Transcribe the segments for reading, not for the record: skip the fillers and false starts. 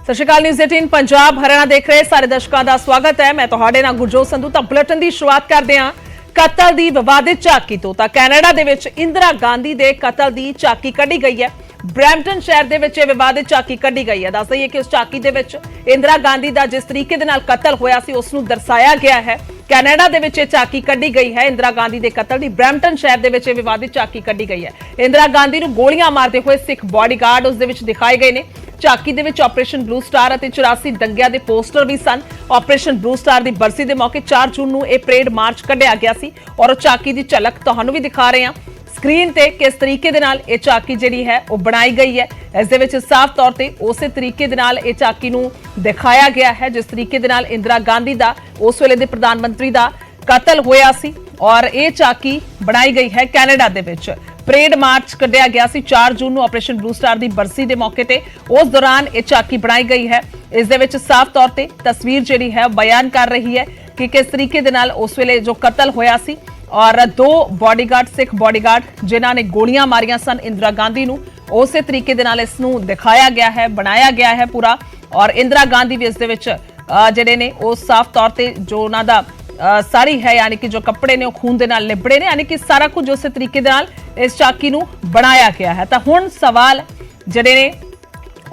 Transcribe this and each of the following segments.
सत श्री अकाल। न्यूज़ 18 पंजाब हरियाणा देख रहे सारे दर्शकों का स्वागत है। मैं तुहाडे नाल गुरजोत संधू। तो बुलेटिन की शुरुआत करते हैं कतल की विवादित झाकी तो। कैनेडा दे विच इंदिरा गांधी के कतल की झाकी कढ़ी गई है। ब्रैम्पटन शहर के विच विवादित झाकी कढ़ी गई है। दस दईए कि उस झाकी के विच इंदिरा गांधी का जिस तरीके दे नाल कतल होया सी उसनूं दर्शाया गया है। कैनेडा दे विच झाकी कढ़ी गई है इंदिरा गांधी के कतल की। ब्रैम्पटन शहर के विच विवादित झाकी कढ़ी गई है। इंदिरा गांधी नूं गोलियां मारते हुए सिख बॉडीगार्ड उस दे विच दिखाए गए ने। झाकी दे विच ऑपरेशन ब्लू स्टार और 84 दंगिਆਂ ਦੇ पोस्टर भी सन। ऑपरेशन ब्लू स्टार की बरसी के मौके 4 जून ਨੂੰ ਇਹ परेड मार्च कढ़िया गया सी और झाकी की झलक तुहानूं भी दिखा रहे हैं स्क्रीन ते किस तरीके दे नाल ये झाकी जिहड़ी है वो बनाई गई है। इस दे विच साफ तौर ते उसे तरीके दे नाल ये झाकी नूं दिखाया गया है जिस तरीके दे नाल इंदिरा गांधी दा उस वेले दे प्रधानमंत्री दा कतल होया सी और ये झाकी बनाई गई है कैनेडा दे विच। परेड मार्च कढ़िया गया सी 4 जून ਨੂੰ ऑपरेशन ब्लू स्टार की बरसी के मौके ते उस दौरान ये झाकी बनाई गई है। इस दे विच साफ तौर ते तस्वीर जिहड़ी है बयान कर रही है कि किस तरीके दे नाल उस वेले जो कतल होया सी और 2 बॉडीगार्ड सिख बॉडीगार्ड जिन्हां ने गोलियां मारियां सन इंदिरा गांधी नूं उस तरीके दे नाल इसनूं दिखाया गया है बनाया गया है पूरा। और इंदिरा गांधी भी इस दे विच जिहड़े ने वो साफ तौर ते जो उन्हां दा साड़ी है यानी कि जो कपड़े ने वो खून दे नाल लिबड़े ने यानी कि सारा कुछ उस तरीके दे नाल इस झाकी नूं बनाया गया है। तो हुण सवाल जिहड़े ने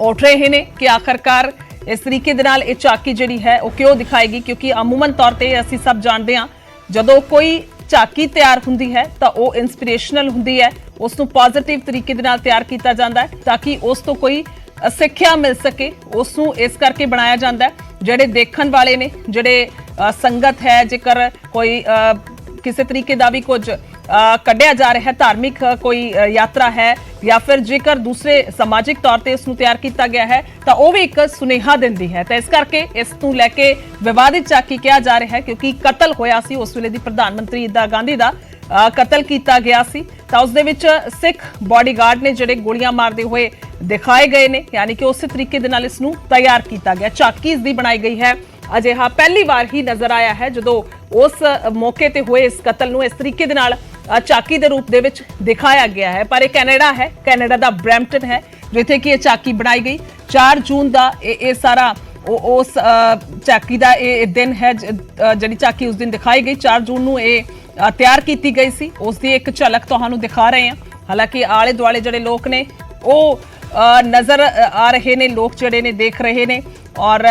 उठ रहे हैं कि आखिरकार इस तरीके दे नाल ये झाकी जिहड़ी है वो क्यों दिखाएगी, क्योंकि अमूमन तौर पर असीं सब जानते हैं जदों कोई झाकी तैयार हुंदी है तो वह इंस्पिरेशनल हुंदी है, उसनूं पॉजिटिव तरीके दे नाल तैयार किया जाता है ताकि उस तो कोई सिक्ख्या मिल सके। उसनूं इस करके बनाया जाता है जिहड़े देखण वाले ने जिहड़े संगत है जेकर कोई किसी तरीके का भी कुछ कढ़िया जा रहा है धार्मिक कोई यात्रा है या फिर जेकर दूसरे समाजिक तौर पर इसनूं तैयार किया गया है तो वह भी एक सुनेहा दिंदी है। तो इस करके इसनूं लैके विवादित झाकी कहा जा रहा है क्योंकि कतल होया सी उस वेले दी प्रधानमंत्री इंदिरा गांधी का कतल किया गया सी। तो उस दे विच सिख बॉडीगार्ड ने जिहड़े गोलियां मारते हुए दिखाए गए ने यानी कि उस तरीके दे नाल इसनूं तैयार किया गया। झाकी इसदी बनाई गई है अजिहा पहली बार ही नजर आया है जदों उस मौके ते हुए इस कतल नूं इस तरीके दे नाल झाकी दे रूप दे विच दिखाया गया है। पर यह कैनेडा है, कैनेडा दा ब्रैम्पटन है जिथे कि यह झाकी बनाई गई 4 जून का ये सारा उस झाकी का ये दिन है जिहड़ी झाकी उस दिन दिखाई गई 4 जून नूं ये तैयार की गई सी उसकी एक झलक तुहानूं दिखा रहे हैं। हालांकि आले दुआले जिहड़े लोग ने वो नज़र आ रहे ने लोग जिहड़े ने देख रहे ने और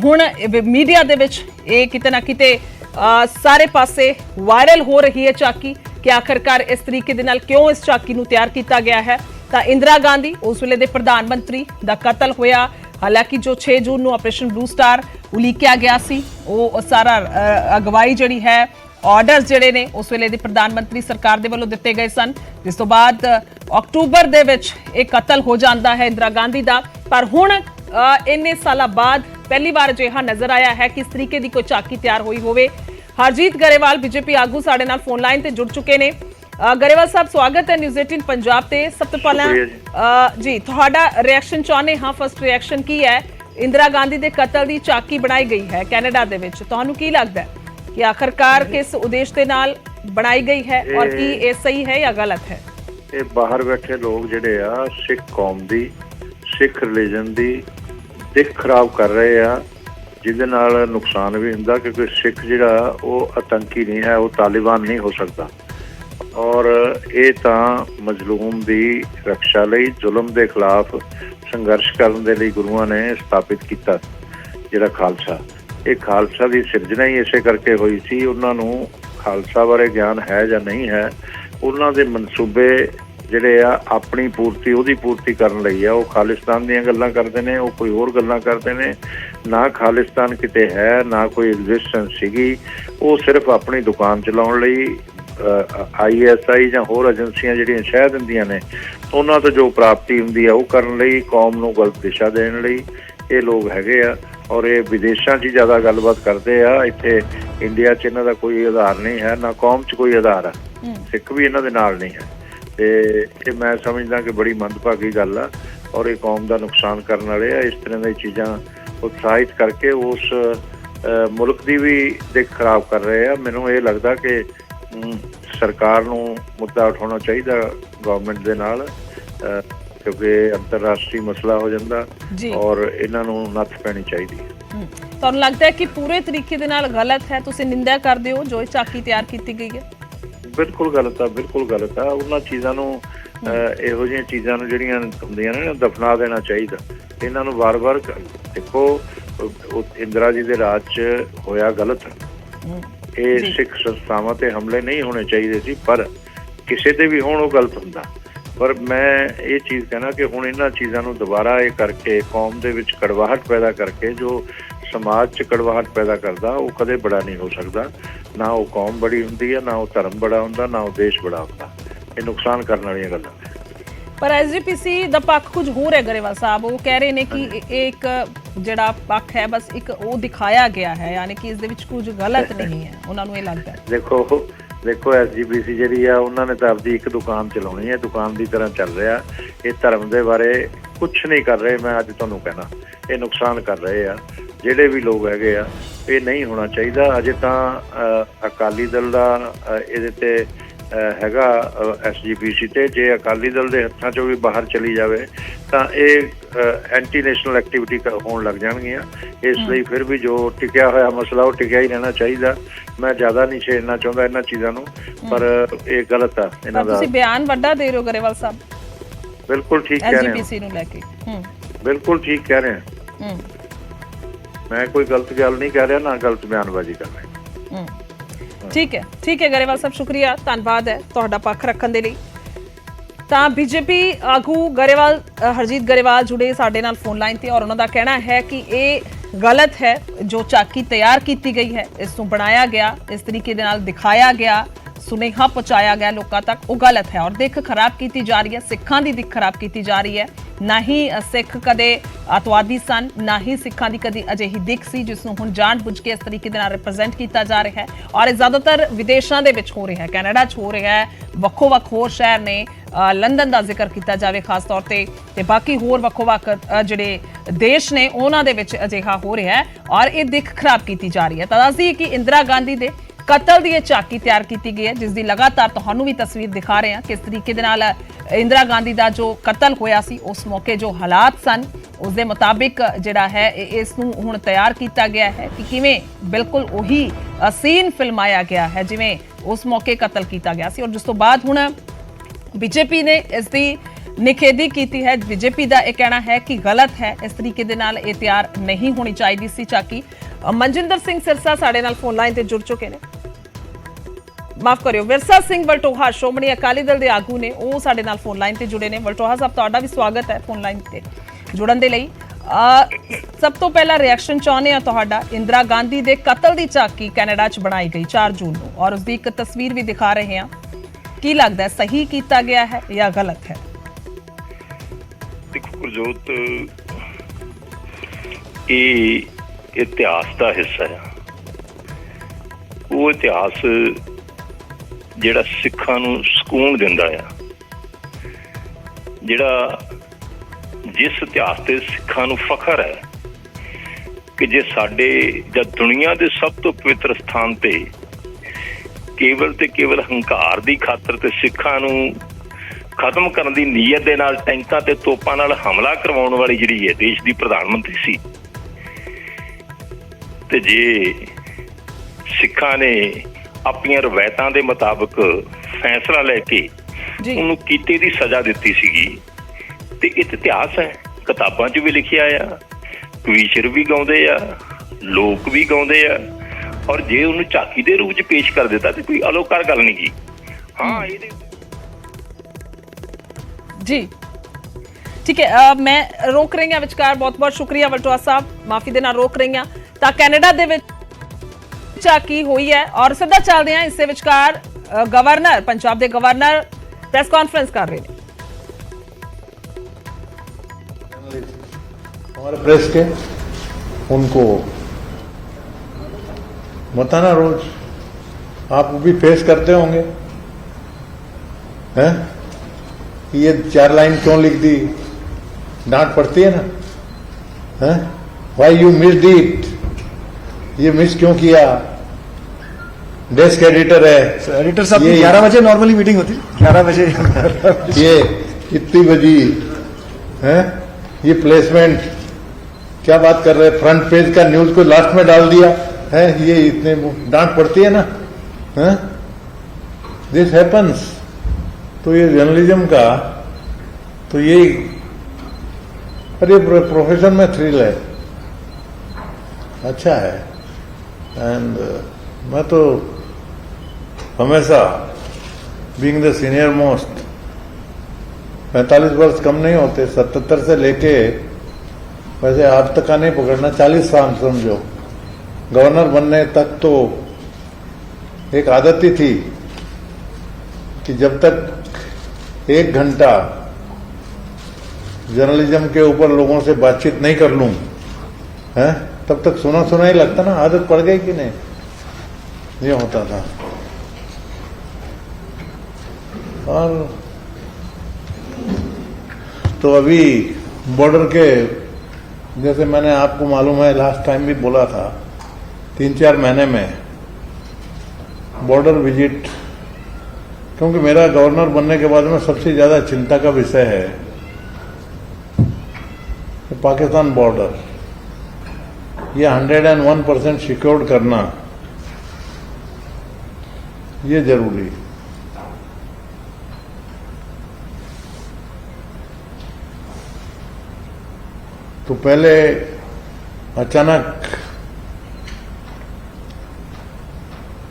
हुण मीडिया दे विच ये किते ना किते सारे पासे वायरल हो रही है झाकी कि आखिरकार इस तरीके दे नाल क्यों इस झाकी नूं तैयार किया गया है। तो इंदिरा गांधी उस वेले दे प्रधानमंत्री दा कतल होया। हालांकि जो 6 जून नूं ऑपरेशन ब्लू स्टार उलीकिया गया सी वो सारा अगवाई जिहड़ी है ऑर्डर जिहड़े ने उस वेले दी प्रधानमंत्री सरकार दे वल्लों दिते गए सन जिस तो बाद अक्टूबर दे विच एक कतल हो जाता है इंदिरा गांधी दा। पर हुण इन्ने सालां बाद पहली बार अजिहा नजर आया है कि इस तरीके की कोई झाकी तैयार हुई होवे। हरजीत गरेवाल बीजेपी आगू साडे नाल फोन लाइन ते जुड़ चुके ने। गरेवाल साहब स्वागत है न्यूज़ 18 पंजाब ते। सब तो पहला जी तुहाडा रिएक्शन चाहने हाँ, फर्स्ट रिएक्शन की है इंदिरा गांधी के कतल की झाकी बनाई गई है कैनेडा दे विच, तुहानूं की लगदा है कि आखिरकार किस उद्देश्य के नाल बनाई गई है और की ये सही है या गलत है? ये बाहर बैठे लोग जिहड़े आ सिख कौम दी सिख रिलीजन दी दिख खराब कर रहे आ जिहदे नाल नुकसान भी हुंदा क्योंकि सिख जिहड़ा वो आतंकी नहीं है, वो तालिबान नहीं हो सकता। और ये तां मजलूम दी रक्षा लई जुल्म दे खिलाफ संघर्ष करन दे लई गुरुआं ने स्थापित कीता जिहड़ा खालसा। ये खालसा की सिरजना ही इसे करके हुई सी। उन्होंने खालसा बारे ज्ञान है या नहीं है, उन्होंने मनसूबे जिहड़े आ अपनी पूर्ति उहदी पूर्ति करन लई आ। वो खालिस्तान दीयां गल्लां करदे ने, वो कोई होर गल्लां करदे ने। ना खालिस्तान किते है ना कोई एग्जिस्टेंस सीगी, वो सिर्फ अपनी दुकान चलाउण लई ISI जां होर एजेंसियां जिहड़ियां शह दिंदियां ने उन्हां तो जो प्राप्ति हुंदी आ वो करन लई कौम नूं गलत दिशा देण लई ये लोग हैगे आ। और ये विदेशों च ज़्यादा गलबात करते हैं, इत्थे इंडिया च इन्हां दा कोई आधार नहीं है, ना कौम च कोई आधार है, सिख भी इन्हां दे नाल नहीं है। तो मैं समझदा कि बड़ी मंदभागी गल आ और ये कौम का नुकसान करने वाले आ। इस तरह दी चीज़ां उत्साहित करके उस मुल्क की भी दिख खराब कर रहे हैं। मैनूं ये लगता कि सरकार नूं मुद्दा उठाउणा चाहिए गवर्नमेंट दे नाल क्योंकि अंतरराष्ट्रीय मसला हो जाता जी। और इन्हां नूं नੱਥ पैनी चाहिए। ਤੁਹਾਨੂੰ ਲੱਗਦਾ ਹੈ ਕਿ ਪੂਰੇ ਤਰੀਕੇ ਦੇ ਨਾਲ ਗਲਤ ਹੈ, ਤੁਸੀਂ ਨਿੰਦਿਆ ਕਰਦੇ ਹੋ ਜੋ ਇਹ ਝਾਕੀ ਤਿਆਰ ਕੀਤੀ ਗਈ ਹੈ? बिल्कुल गलत है, बिल्कुल गलत है। उन्हां चीज़ां नूं ਇਹੋ ਜਿਹੀਆਂ ਚੀਜ਼ਾਂ ਨੂੰ ਜਿਹੜੀਆਂ ਹੁੰਦੀਆਂ ਨੇ ਦਫਨਾ ਦੇਣਾ ਚਾਹੀਦਾ। ਇਹਨਾਂ ਨੂੰ ਵਾਰ-ਵਾਰ ਦੇਖੋ, ਇੰਦਰਾ ਜੀ ਦੇ ਰਾਜ 'ਚ ਹੋਇਆ ਗਲਤ। ਇਹ ਸਿੱਖ ਸੰਸਥਾਵਾਂ ਤੇ ਹਮਲੇ ਨਹੀਂ ਹੋਣੇ ਚਾਹੀਦੇ ਸੀ, ਪਰ ਕਿਸੇ ਤੇ ਵੀ ਹੋਣ ਉਹ ਗਲਤ ਹੁੰਦਾ। ਪਰ ਮੈਂ ਇਹ ਚੀਜ਼ ਕਹਿਣਾ ਕਿ ਹੁਣ ਇਹਨਾਂ ਚੀਜ਼ਾਂ ਨੂੰ ਦੁਬਾਰਾ ਇਹ ਕਰਕੇ ਕੌਮ ਦੇ ਵਿੱਚ ਕੜਵਾਹਟ ਪੈਦਾ ਕਰਕੇ ਜੋ ਸਮਾਜ 'ਚ ਕੜਵਾਹਟ ਪੈਦਾ ਕਰਦਾ ਉਹ ਕਦੇ ਬੜਾ ਨਹੀਂ ਹੋ ਸਕਦਾ। ਨਾ ਉਹ ਕੌਮ ਬੜੀ ਹੁੰਦੀ ਹੈ, ਨਾ ਉਹ ਧਰਮ ਬੜਾ ਹੁੰਦਾ, ਨਾ ਉਹ ਦੇਸ਼ ਬੜਾ ਹੁੰਦਾ। ਇਹ ਨੁਕਸਾਨ ਕਰਨ ਵਾਲੀਆਂ ਗੱਲਾਂ ਨੇ। ਪਰ ਐਸਜੀਪੀਸੀ ਦਾ ਪੱਖ ਕੁਝ ਹੋਰ ਹੈ ਗਰੇਵਾਲ ਸਾਹਿਬ, ਉਹ ਕਹਿ ਰਹੇ ਨੇ ਕਿ ਇਹ ਇੱਕ ਜਿਹੜਾ ਪੱਖ ਹੈ ਬਸ ਇੱਕ ਉਹ ਦਿਖਾਇਆ ਗਿਆ ਹੈ, ਯਾਨੀ ਕਿ ਇਸ ਦੇ ਵਿੱਚ ਕੁਝ ਗਲਤ ਨਹੀਂ ਹੈ, ਉਹਨਾਂ ਨੂੰ ਇਹ ਲੱਗਦਾ ਹੈ। ਦੇਖੋ ਐਸਜੀਪੀਸੀ ਜਿਹੜੀ ਆ ਉਹਨਾਂ ਨੇ ਤਾਂ ਆਪਦੀ ਇੱਕ ਦੁਕਾਨ ਚਲਾਉਣੀ ਹੈ, ਦੁਕਾਨ ਦੀ ਤਰ੍ਹਾਂ ਚੱਲ ਰਿਹਾ। ਇਹ ਧਰਮ ਦੇ ਬਾਰੇ ਕੁਛ ਨਹੀਂ ਕਰ ਰਹੇ। ਮੈਂ ਅੱਜ ਤੁਹਾਨੂੰ ਕਹਿਣਾ ਇਹ ਨੁਕਸਾਨ ਕਰ ਰਹੇ ਆ ਜਿਹੜੇ ਵੀ ਲੋਕ ਹੈਗੇ ਆ। ਇਹ ਨਹੀਂ ਹੋਣਾ ਚਾਹੀਦਾ। ਅਜੇ ਤਾਂ ਅਕਾਲੀ ਦਲ ਦਾ ਇਹਦੇ ਤੇ ਹੈਗਾ ਐਸਜੀਪੀਸੀ ਤੇ। ਜੇ ਅਕਾਲੀ ਦਲ ਦੇ ਹੱਥਾਂ 'ਚੋਂ ਵੀ ਬਾਹਰ ਚਲੀ ਜਾਵੇ ਤਾਂ ਇਹ ਐਂਟੀ ਨੈਸ਼ਨਲ ਐਕਟੀਵਿਟੀ ਹੋਣ ਲੱਗ ਜਾਣਗੀਆਂ। ਇਸ ਲਈ ਫਿਰ ਵੀ ਜੋ ਟਿਕਿਆ ਹੋਇਆ ਮਸਲਾ ਉਹ ਟਿਕਿਆ ਹੀ ਰਹਿਣਾ ਚਾਹੀਦਾ। ਮੈਂ ਜ਼ਿਆਦਾ ਨਹੀਂ ਛੇੜਨਾ ਚਾਹੁੰਦਾ ਇਹਨਾਂ ਚੀਜ਼ਾਂ ਨੂੰ, ਪਰ ਇਹ ਗਲਤ ਆ ਇਹਨਾਂ ਦਾ। ਤੁਸੀਂ ਬਿਆਨ ਵੱਡਾ ਦੇ ਰਹੇ ਹੋ ਗਰੇਵਾਲ ਸਾਹਿਬ। ਬਿਲਕੁਲ ਠੀਕ ਕਹਿ ਰਹੇ ਹੋ, ਐਸਜੀਪੀਸੀ ਨੂੰ ਲੈ ਕੇ ਬਿਲਕੁਲ ਠੀਕ ਕਹਿ ਰਹੇ ਹੋ। ਮੈਂ ਕੋਈ ਗਲਤ ਗੱਲ ਨਹੀਂ ਕਰ ਰਿਹਾ, ਨਾ ਗਲਤ ਬਿਆਨਬਾਜ਼ੀ ਕਰ ਰਿਹਾ। ਠੀਕ ਹੈ ਗਰੇਵਾਲ ਸਾਹਿਬ, ਸ਼ੁਕਰੀਆ, ਧੰਨਵਾਦ ਹੈ ਤੁਹਾਡਾ ਪੱਖ ਰੱਖਣ ਦੇ ਲਈ। ਤਾਂ ਬੀਜੇਪੀ ਆਗੂ ਗਰੇਵਾਲ ਹਰਜੀਤ ਗਰੇਵਾਲ ਜੁੜੇ ਸਾਡੇ ਨਾਲ ਫੋਨ ਲਾਈਨ ਤੇ, ਔਰ ਉਹਨਾਂ ਦਾ ਕਹਿਣਾ ਹੈ ਕਿ ਇਹ ਗਲਤ ਹੈ ਜੋ ਝਾਕੀ ਤਿਆਰ ਕੀਤੀ ਗਈ ਹੈ, ਇਸ ਨੂੰ ਬਣਾਇਆ ਗਿਆ, ਇਸ ਤਰੀਕੇ ਦੇ ਨਾਲ ਦਿਖਾਇਆ ਗਿਆ, ਸੁਨੇਹਾ ਪਹੁੰਚਾਇਆ ਗਿਆ ਲੋਕਾਂ ਤੱਕ, ਉਹ ਗਲਤ ਹੈ। ਔਰ ਦਿੱਖ ਖਰਾਬ ਕੀਤੀ ਜਾ ਰਹੀ ਹੈ, ਸਿੱਖਾਂ ਦੀ ਦਿੱਖ ਖਰਾਬ ਕੀਤੀ ਜਾ ਰਹੀ ਹੈ। ਨਾ ਹੀ ਸਿੱਖ ਕਦੇ ਅਤਵਾਦੀ ਸਨ, ਨਾ ਹੀ ਸਿੱਖਾਂ ਦੀ ਕਦੀ ਅਜਿਹੀ ਦਿੱਖ ਸੀ ਜਿਸ ਨੂੰ ਹੁਣ ਜਾਣ-ਬੁੱਝ ਕੇ ਇਸ ਤਰੀਕੇ ਦੇ ਨਾਲ ਰਿਪਰੈਜ਼ੈਂਟ ਕੀਤਾ ਜਾ ਰਿਹਾ ਹੈ। ਔਰ ਇਹ ਜ਼ਿਆਦਾਤਰ ਵਿਦੇਸ਼ਾਂ ਦੇ ਵਿੱਚ ਹੋ ਰਿਹਾ ਹੈ, ਕੈਨੇਡਾ 'ਚ ਹੋ ਰਿਹਾ ਹੈ, ਵੱਖੋ-ਵੱਖ ਹੋਰ ਸ਼ਹਿਰ ਨੇ, ਲੰਡਨ ਦਾ ਜ਼ਿਕਰ ਕੀਤਾ ਜਾਵੇ ਖਾਸ ਤੌਰ ਤੇ ਬਾਕੀ ਹੋਰ ਵੱਖੋ-ਵੱਖ ਜਿਹੜੇ ਦੇਸ਼ ਨੇ ਉਹਨਾਂ ਦੇ ਵਿੱਚ ਅਜਿਹਾ ਹੋ ਰਿਹਾ ਹੈ। ਔਰ ਇਹ ਦਿੱਖ ਖਰਾਬ ਕੀਤੀ ਜਾ ਰਹੀ ਹੈ। ਤਾਂ ਦੱਸਦੀ ਕਿ ਇੰਦਰਾ ਗਾਂਧੀ ਦੇ ਕਤਲ ਦੀ ਇਹ ਝਾਕੀ ਤਿਆਰ ਕੀਤੀ ਗਈ ਹੈ, ਜਿਸ ਦੀ ਲਗਾਤਾਰ ਤੁਹਾਨੂੰ ਵੀ ਤਸਵੀਰ ਦਿਖਾ ਰਹੇ ਹਾਂ ਕਿਸ ਤਰੀਕੇ ਦੇ ਨਾਲ ਇੰਦਰਾ ਗਾਂਧੀ ਦਾ ਜੋ ਕਤਲ ਹੋਇਆ ਸੀ ਉਸ ਮੌਕੇ ਜੋ ਹਾਲਾਤ ਸਨ ਉਸ ਦੇ ਮੁਤਾਬਿਕ ਜਿਹੜਾ ਹੈ ਇਸ ਨੂੰ ਹੁਣ ਤਿਆਰ ਕੀਤਾ ਗਿਆ ਹੈ ਕਿ ਕਿਵੇਂ ਬਿਲਕੁਲ ਉਹੀ ਸੀਨ ਫਿਲਮਾਇਆ ਗਿਆ ਹੈ ਜਿਵੇਂ ਉਸ ਮੌਕੇ ਕਤਲ ਕੀਤਾ ਗਿਆ ਸੀ। ਔਰ ਜਿਸ ਤੋਂ ਬਾਅਦ ਹੁਣ ਬੀਜੇਪੀ ਨੇ ਇਸ ਦੀ ਨਿਖੇਧੀ ਕੀਤੀ ਹੈ। ਬੀਜੇਪੀ ਦਾ ਇਹ ਕਹਿਣਾ ਹੈ ਕਿ ਗਲਤ ਹੈ, ਇਸ ਤਰੀਕੇ ਦੇ ਨਾਲ ਇਹ ਤਿਆਰ ਨਹੀਂ ਹੋਣੀ ਚਾਹੀਦੀ ਸੀ ਝਾਕੀ। ਮਨਜਿੰਦਰ ਸਿੰਘ ਸਿਰਸਾ ਸਾਡੇ ਨਾਲ ਫੋਨ ਲਾਈਨ ਤੇ ਜੁੜ ਚੁੱਕੇ ਨੇ, ਮਾਫ ਕਰਿਓ ਵਿਰਸਾ ਸਿੰਘ ਵਲਟੋਹਾ ਸ਼੍ਰੋਮਣੀ ਅਕਾਲੀ ਦਲ ਦੇ ਆਗੂ ਨੇ, ਉਹ ਸਾਡੇ ਨਾਲ ਫੋਨ ਲਾਈਨ ਤੇ ਜੁੜੇ ਨੇ। ਵਲਟੋਹਾ ਸਾਹਿਬ ਤੁਹਾਡਾ ਵੀ ਸਵਾਗਤ ਹੈ ਫੋਨ ਲਾਈਨ ਤੇ ਜੁੜਨ ਦੇ ਲਈ। ਸਭ ਤੋਂ ਪਹਿਲਾਂ ਰਿਐਕਸ਼ਨ ਚਾਹੁੰਦੇ ਆ ਤੁਹਾਡਾ, ਇੰਦਰਾ ਗਾਂਧੀ ਦੇ ਕਤਲ ਦੀ ਝਾਕੀ ਕੈਨੇਡਾ 'ਚ ਬਣਾਈ ਗਈ 4 ਜੂਨ ਨੂੰ, ਔਰ ਉਸ ਦੀ ਇੱਕ ਤਸਵੀਰ ਵੀ ਦਿਖਾ ਰਹੇ ਹਾਂ। ਕੀ ਲੱਗਦਾ ਹੈ, ਸਹੀ ਕੀਤਾ ਗਿਆ ਹੈ ਜਾਂ ਗਲਤ ਹੈ? ਦੇਖੋ ਗੁਰਜੋਤ, ਇਹ ਇਤਿਹਾਸ ਦਾ ਹਿੱਸਾ ਹੈ। ਉਹ ਇਤਿਹਾਸ ਜਿਹੜਾ ਸਿੱਖਾਂ ਨੂੰ ਸਕੂਨ ਦਿੰਦਾ ਆ, ਜਿਹੜਾ ਜਿਸ ਇਤਿਹਾਸ ਤੇ ਸਿੱਖਾਂ ਨੂੰ ਫਖਰ ਹੈ ਕਿ ਜੇ ਸਾਡੇ ਜਾਂ ਦੁਨੀਆ ਦੇ ਸਭ ਤੋਂ ਪਵਿੱਤਰ ਸਥਾਨ ਤੇ ਕੇਵਲ ਤੇ ਕੇਵਲ ਹੰਕਾਰ ਦੀ ਖਾਤਰ ਤੇ ਸਿੱਖਾਂ ਨੂੰ ਖਤਮ ਕਰਨ ਦੀ ਨੀਅਤ ਦੇ ਨਾਲ ਟੈਂਕਾਂ ਤੇ ਤੋਪਾਂ ਨਾਲ ਹਮਲਾ ਕਰਵਾਉਣ ਵਾਲੀ ਜਿਹੜੀ ਹੈ ਦੇਸ਼ ਦੀ ਪ੍ਰਧਾਨ ਮੰਤਰੀ ਸੀ, ਤੇ ਜੇ ਸਿੱਖਾਂ ਨੇ ਆਪਣੀਆਂ ਰਵਾਇਤਾਂ ਦੇ ਮੁਤਾਬਕ ਫੈਸਲਾ ਲੈ ਕੇ ਉਹਨੂੰ ਕੀਤੇ ਦੀ ਸਜ਼ਾ ਦਿੱਤੀ ਸੀਗੀ, ਤੇ ਇਹ ਇਤਿਹਾਸ ਹੈ, ਕਿਤਾਬਾਂ 'ਚ ਵੀ ਲਿਖਿਆ ਆ, ਕਵੀਸ਼ਰ ਵੀ ਗਾਉਂਦੇ ਆ, ਲੋਕ ਵੀ ਗਾਉਂਦੇ ਆ। ਔਰ ਜੇ ਉਹਨੂੰ ਝਾਕੀ ਦੇ ਰੂਪ 'ਚ ਪੇਸ਼ ਕਰ ਦਿੱਤਾ ਤੇ ਕੋਈ ਅਲੋਕਾਰ ਗੱਲ ਨਹੀਂ ਗੀ। ਹਾਂ ਇਹਦੇ ਜੀ ਠੀਕ ਹੈ, ਮੈਂ ਰੋਕ ਰਹੀ ਹਾਂ ਵਿਚਕਾਰ। ਬਹੁਤ ਬਹੁਤ ਸ਼ੁਕਰੀਆ ਵਲਟੋਹਾ ਸਾਹਿਬ, ਮਾਫੀ ਦੇ ਨਾਲ ਰੋਕ ਰਹੀ ਹਾਂ। ਤਾਂ ਕੈਨੇਡਾ ਦੇ ਵਿੱਚ ਝਾਕੀ ਹੋਈ ਹੈ ਔਰ ਸਿੱਧਾ ਚੱਲਦੇ ਹਾਂ ਇਸ ਦੇ ਵਿਚਕਾਰ। ਗਵਰਨਰ, ਪੰਜਾਬ ਦੇ ਗਵਰਨਰ प्रेस कॉन्फ्रेंस कर रहे हैं। हमारे प्रेस के उनको बताना रोज, आप भी फेस करते होंगे हैं कि ये 4 लाइन क्यों लिख दी, डांट पड़ती है ना, हैं व्हाई यू मिस्ड इट, ये मिस क्यों किया। डेस्क एडिटर है, एडिटर साहब 11 बजे नॉर्मली मीटिंग होती है, 11 बजे ये कितनी बजी हैं? ये प्लेसमेंट क्या बात कर रहे हैं? फ्रंट पेज का न्यूज को लास्ट में डाल दिया है, ये इतने डांट पड़ती है ना, हैं? This happens. तो ये जर्नलिज्म का तो यही, अरे प्रोफेशन में थ्रिल है, अच्छा है। एंड मैं तो हमेशा बीइंग द सीनियर मोस्ट, 45 वर्ष कम नहीं होते, 77 से लेके वैसे आज तक का नहीं पकड़ना, 40 साल समझो, गवर्नर बनने तक तो एक आदत ही थी कि जब तक 1 घंटा जर्नलिज्म के ऊपर लोगों से बातचीत नहीं कर लूं, हैं, तब तक सुना सुना ही लगता ना। आदत पड़ गई कि नहीं, ये होता था। और तो अभी बॉर्डर के, जैसे मैंने आपको मालूम है लास्ट टाइम भी बोला था, 3-4 महीने में बॉर्डर विजिट, क्योंकि मेरा गवर्नर बनने के बाद में सबसे ज्यादा चिंता का विषय है पाकिस्तान बॉर्डर, ये 101% सिक्योर्ड करना, ये जरूरी। तो पहले अचानक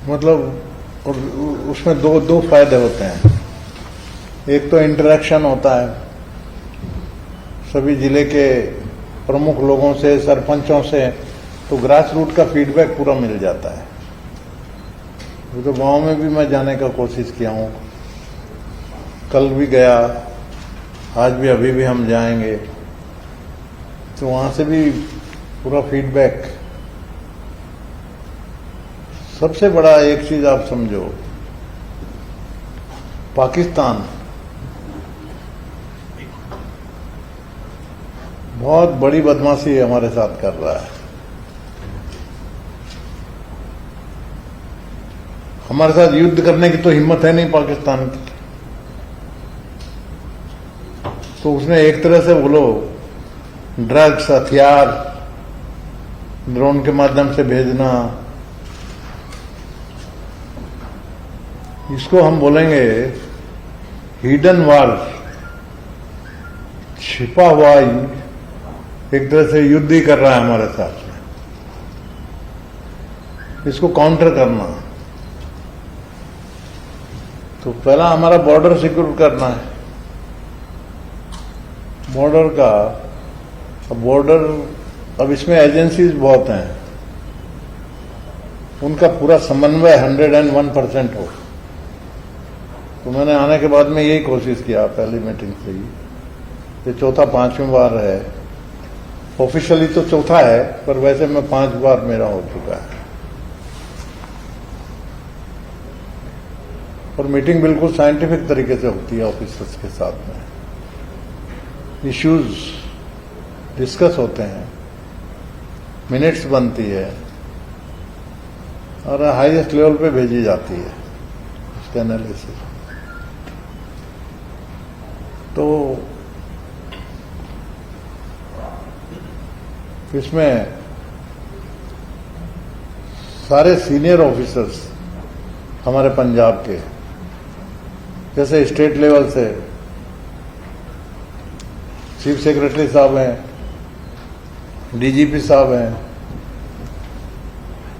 मतलब उसमें दो फायदे होते हैं। एक तो इंटरेक्शन होता है सभी जिले के प्रमुख लोगों से, सरपंचों से, तो ग्रास रूट का फीडबैक पूरा मिल जाता है। वो तो गांव में भी मैं जाने का कोशिश किया हूं, कल भी गया, आज भी, अभी भी हम जाएंगे, तो वहां से भी पूरा फीडबैक। सबसे बड़ा एक चीज आप समझो, पाकिस्तान बहुत बड़ी बदमाशी हमारे साथ कर रहा है। हमारे साथ युद्ध करने की तो हिम्मत है नहीं पाकिस्तान की, तो उसने एक तरह से बोलो ड्रग्स, हथियार ड्रोन के माध्यम से भेजना, इसको हम बोलेंगे हिडन वार, छिपा हुआ एक तरह से युद्ध ही कर रहा है हमारे साथ में। इसको काउंटर करना, तो पहला हमारा बॉर्डर सिक्योर करना है। बॉर्डर का, बॉर्डर अब इसमें एजेंसीज बहुत हैं, उनका पूरा समन्वय 101% हो। तो मैंने आने के बाद में यही कोशिश किया पहली मीटिंग से ही, ये 4-5वीं बार है, ऑफिशियली तो चौथा है, पर वैसे में 5 बार मेरा हो चुका है। और मीटिंग बिल्कुल साइंटिफिक तरीके से होती है ऑफिसर्स के साथ में, इश्यूज डिस्कस होते हैं, मिनट्स बनती है और हाईएस्ट लेवल पे भेजी जाती है उसका एनालिसिस। तो इसमें सारे सीनियर ऑफिसर्स हमारे पंजाब के, जैसे स्टेट लेवल से चीफ सेक्रेटरी साहब हैं, डीजीपी साहब हैं,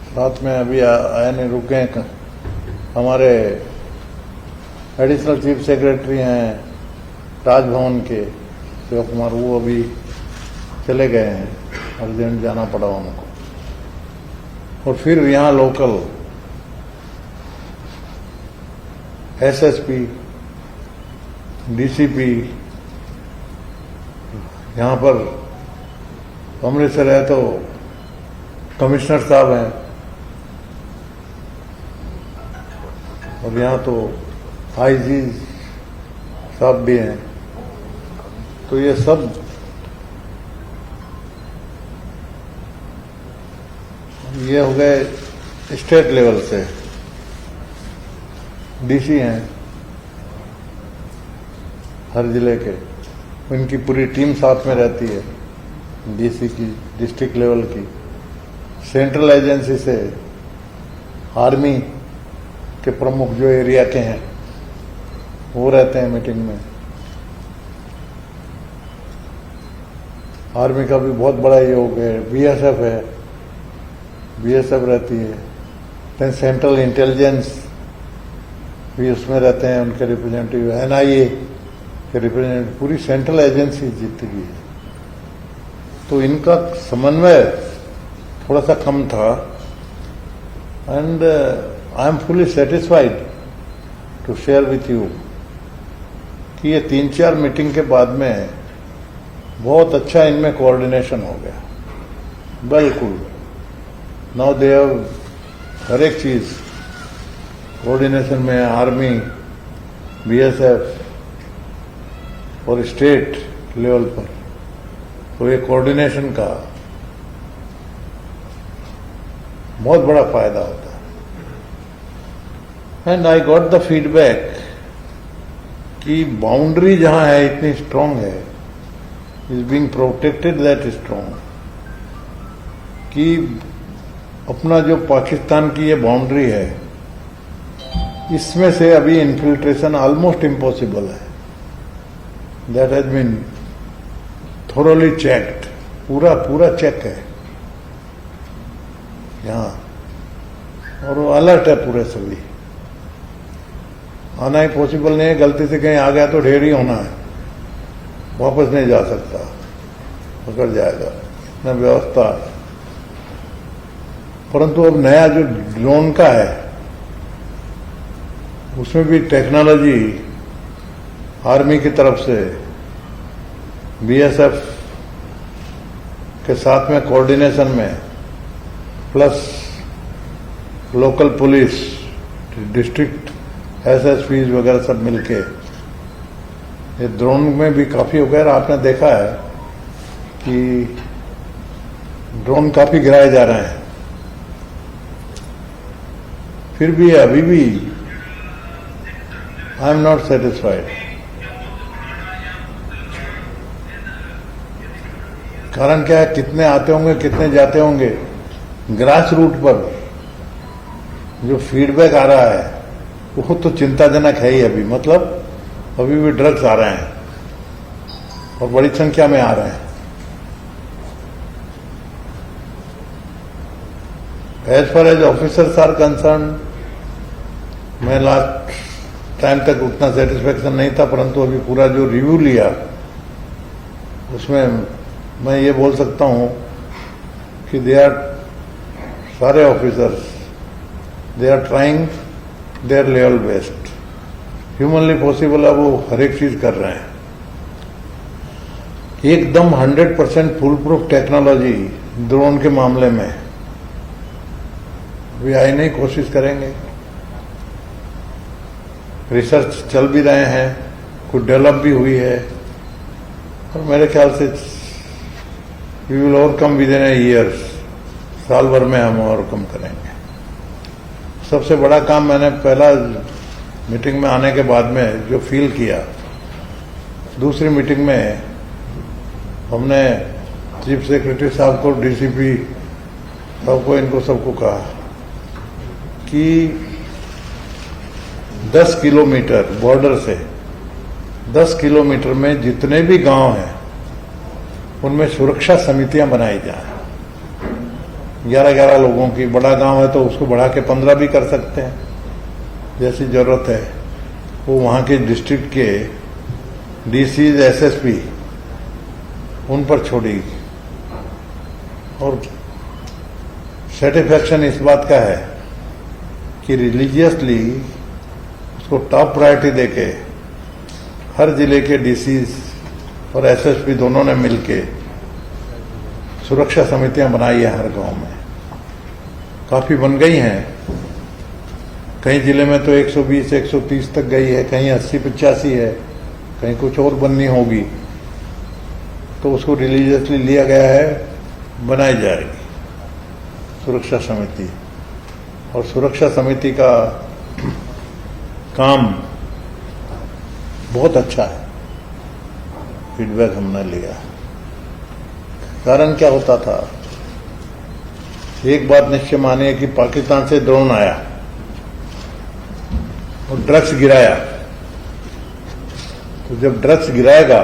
साथ में अभी आए नहीं रुके हमारे एडिशनल चीफ सेक्रेटरी हैं राजभवन के शिव कुमार, वो अभी चले गए हैं, अर्जेंट जाना पड़ा उनको। और फिर यहाँ लोकल एसएसपी, डीसीपी, यहाँ पर अमृतसर है तो कमिश्नर साहब हैं, और यहाँ तो आईजी साहब भी हैं। तो ये सब ये हो गए स्टेट लेवल से, डीसी हैं हर जिले के, उनकी पूरी टीम साथ में रहती है, डीसी की, डिस्ट्रिक्ट लेवल की। सेंट्रल एजेंसी से आर्मी के प्रमुख जो एरिया के हैं वो रहते हैं मीटिंग में। आर्मी का भी बहुत बड़ा योग है, बीएसएफ है, बीएसएफ रहती है। देन सेंट्रल इंटेलिजेंस भी उसमें रहते हैं, उनके रिप्रेजेंटेटिव, एनआईए के रिप्रेजेंटेटिव, पूरी सेंट्रल एजेंसी जीती हुई है। तो इनका समन्वय थोड़ा सा कम था, and I am fully satisfied to share with you कि ये 3-4 मीटिंग के बाद में बहुत अच्छा इनमें कोऑर्डिनेशन हो गया, बिल्कुल। नाउ दे हैव हर एक चीज कोऑर्डिनेशन में, आर्मी, बीएसएफ और स्टेट लेवल पर, तो ये कोऑर्डिनेशन का बहुत बड़ा फायदा होता है। And I got the feedback कि बाउंड्री जहां है इतनी स्ट्रांग है, is being protected that strong, कि अपना जो पाकिस्तान की ये बाउंड्री है इसमें से अभी इन्फिल्ट्रेशन ऑलमोस्ट इम्पॉसिबल है। That has been thoroughly checked, पूरा चेक है यहाँ, और वो अलर्ट है पूरे सभी। आना ही पॉसिबल नहीं है, गलती से कहीं आ गया तो ढेर ही होना है, वापस नहीं जा सकता, पकड़ जाएगा, इतना व्यवस्था है। परंतु अब नया जो ड्रोन का है उसमें भी टेक्नोलॉजी आर्मी की तरफ से बीएसएफ के साथ में कोऑर्डिनेशन में, प्लस लोकल पुलिस, डिस्ट्रिक्ट एसएसपीज वगैरह सब मिलके ये ड्रोन में भी काफी हो गया। आपने देखा है कि ड्रोन काफी गिराए जा रहे हैं, फिर भी अभी भी आई एम नॉट सेटिस्फाइड। कारण क्या है, कितने आते होंगे, कितने जाते होंगे, ग्रास रूट पर जो फीडबैक आ रहा है वो तो चिंताजनक है ही। अभी मतलब अभी भी ड्रग्स आ रहे हैं और बड़ी संख्या में आ रहे हैं। As far as officers are concerned, मैं लास्ट टाइम तक उतना सेटिस्फेक्शन नहीं था, परंतु अभी पूरा जो रिव्यू लिया उसमें मैं ये बोल सकता हूं कि दे आर, सारे officers, they are trying their level best, humanly possible है, वो हर एक चीज कर रहे हैं। एकदम 100% फुल प्रूफ टेक्नोलॉजी ड्रोन के मामले में भी आने की कोशिश करेंगे। रिसर्च चल भी रहे हैं, कुछ डेवलप भी हुई है, और मेरे ख्याल से we will overcome within a years, साल भर में हम ओवरकम करेंगे। सबसे बड़ा काम मैंने पहला मीटिंग में आने के बाद में जो फील किया, दूसरी मीटिंग में हमने चीफ सेक्रेटरी साहब को, डीसीपी साहब को, इनको सबको कहा कि 10 किलोमीटर बॉर्डर से 10 किलोमीटर में जितने भी गांव हैं उनमें सुरक्षा समितियां बनाई जाए। 11-11 लोगों की, बड़ा गांव है तो उसको बढ़ा के 15 भी कर सकते हैं, जैसी जरूरत है। वो वहां के डिस्ट्रिक्ट के डीसीज, एसएसपी उन पर छोड़ी। और सेटिस्फैक्शन इस बात का है कि रिलीजियसली उसको टॉप प्रायोरिटी देके हर जिले के डीसीज और एसएसपी दोनों ने मिलके सुरक्षा समितियां बनाई है हर गांव में। काफी बन गई हैं, कई जिले में तो 120-130 तक गई है, कहीं 80-85 है, कहीं कुछ और बननी होगी। तो उसको रिलीजियसली लिया गया है, बनाई जाएगी सुरक्षा समिति। और सुरक्षा समिति का काम बहुत अच्छा है। फीडबैक हमने लिया। कारण क्या होता था, एक बात निश्चय मानिए कि पाकिस्तान से ड्रोन आया और ड्रग्स गिराया, तो जब ड्रग्स गिराएगा